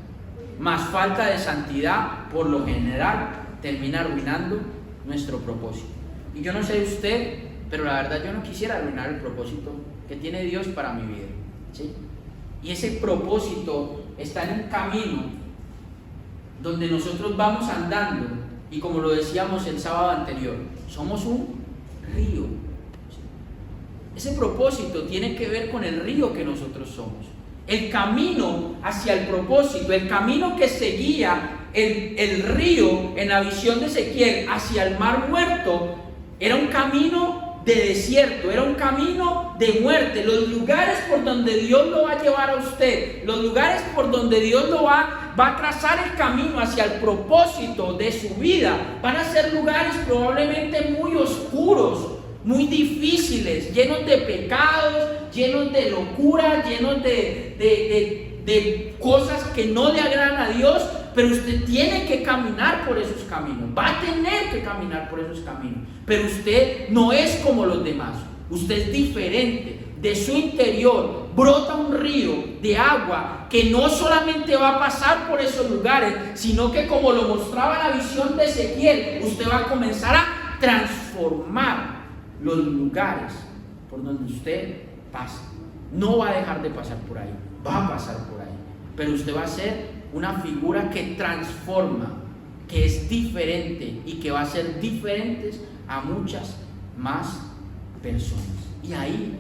Más falta de santidad, por lo general, termina arruinando nuestro propósito. Y yo no sé usted, pero la verdad yo no quisiera arruinar el propósito que tiene Dios para mi vida, ¿sí? Y ese propósito está en un camino donde nosotros vamos andando, y como lo decíamos el sábado anterior, somos un río. Ese propósito tiene que ver con el río que nosotros somos. El camino hacia el propósito, el camino que seguía el río en la visión de Ezequiel hacia el mar muerto, era un camino de desierto, era un camino de muerte. Los lugares por donde Dios lo va a llevar a usted, los lugares por donde Dios lo va a trazar el camino hacia el propósito de su vida, van a ser lugares probablemente muy oscuros, muy difíciles, llenos de pecados, llenos de locura, llenos de cosas que no le agradan a Dios. Pero usted tiene que caminar por esos caminos, va a tener que caminar por esos caminos. Pero usted no es como los demás, usted es diferente. De su interior brota un río de agua que no solamente va a pasar por esos lugares, sino que, como lo mostraba la visión de Ezequiel, usted va a comenzar a transformar los lugares por donde usted pasa. No va a dejar de pasar por ahí, va a pasar por ahí, pero usted va a ser una figura que transforma, que es diferente y que va a ser diferentes a muchas más personas. Y ahí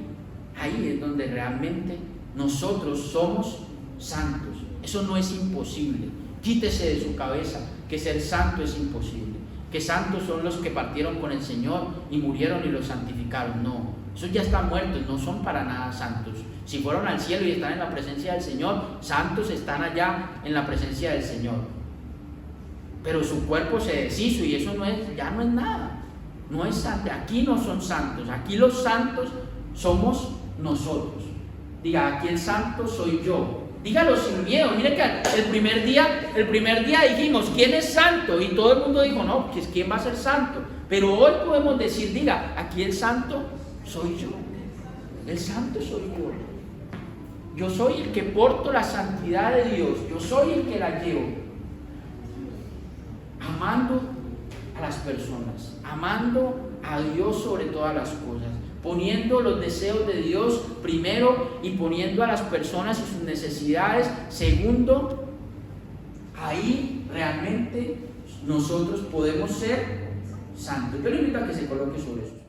es donde realmente nosotros somos santos. Eso no es imposible. Quítese de su cabeza que ser santo es imposible, que santos son los que partieron con el Señor y murieron y los santificaron. No, esos ya están muertos, no son para nada santos. Si fueron al cielo y están en la presencia del Señor, santos están allá en la presencia del Señor. Pero su cuerpo se deshizo y eso ya no es nada. No es santo. Aquí no son santos. Aquí los santos somos nosotros. Diga, aquí el santo soy yo. Dígalo sin miedo. Mire que el primer día dijimos, ¿quién es santo? Y todo el mundo dijo, no, pues ¿quién va a ser santo? Pero hoy podemos decir, diga, aquí el santo soy yo. El santo soy yo. Yo soy el que porto la santidad de Dios. Yo soy el que la llevo. Amando a las personas, amando a Dios sobre todas las cosas, poniendo los deseos de Dios primero y poniendo a las personas y sus necesidades segundo ahí realmente nosotros podemos ser santos. Yo le invito a que se coloque sobre eso.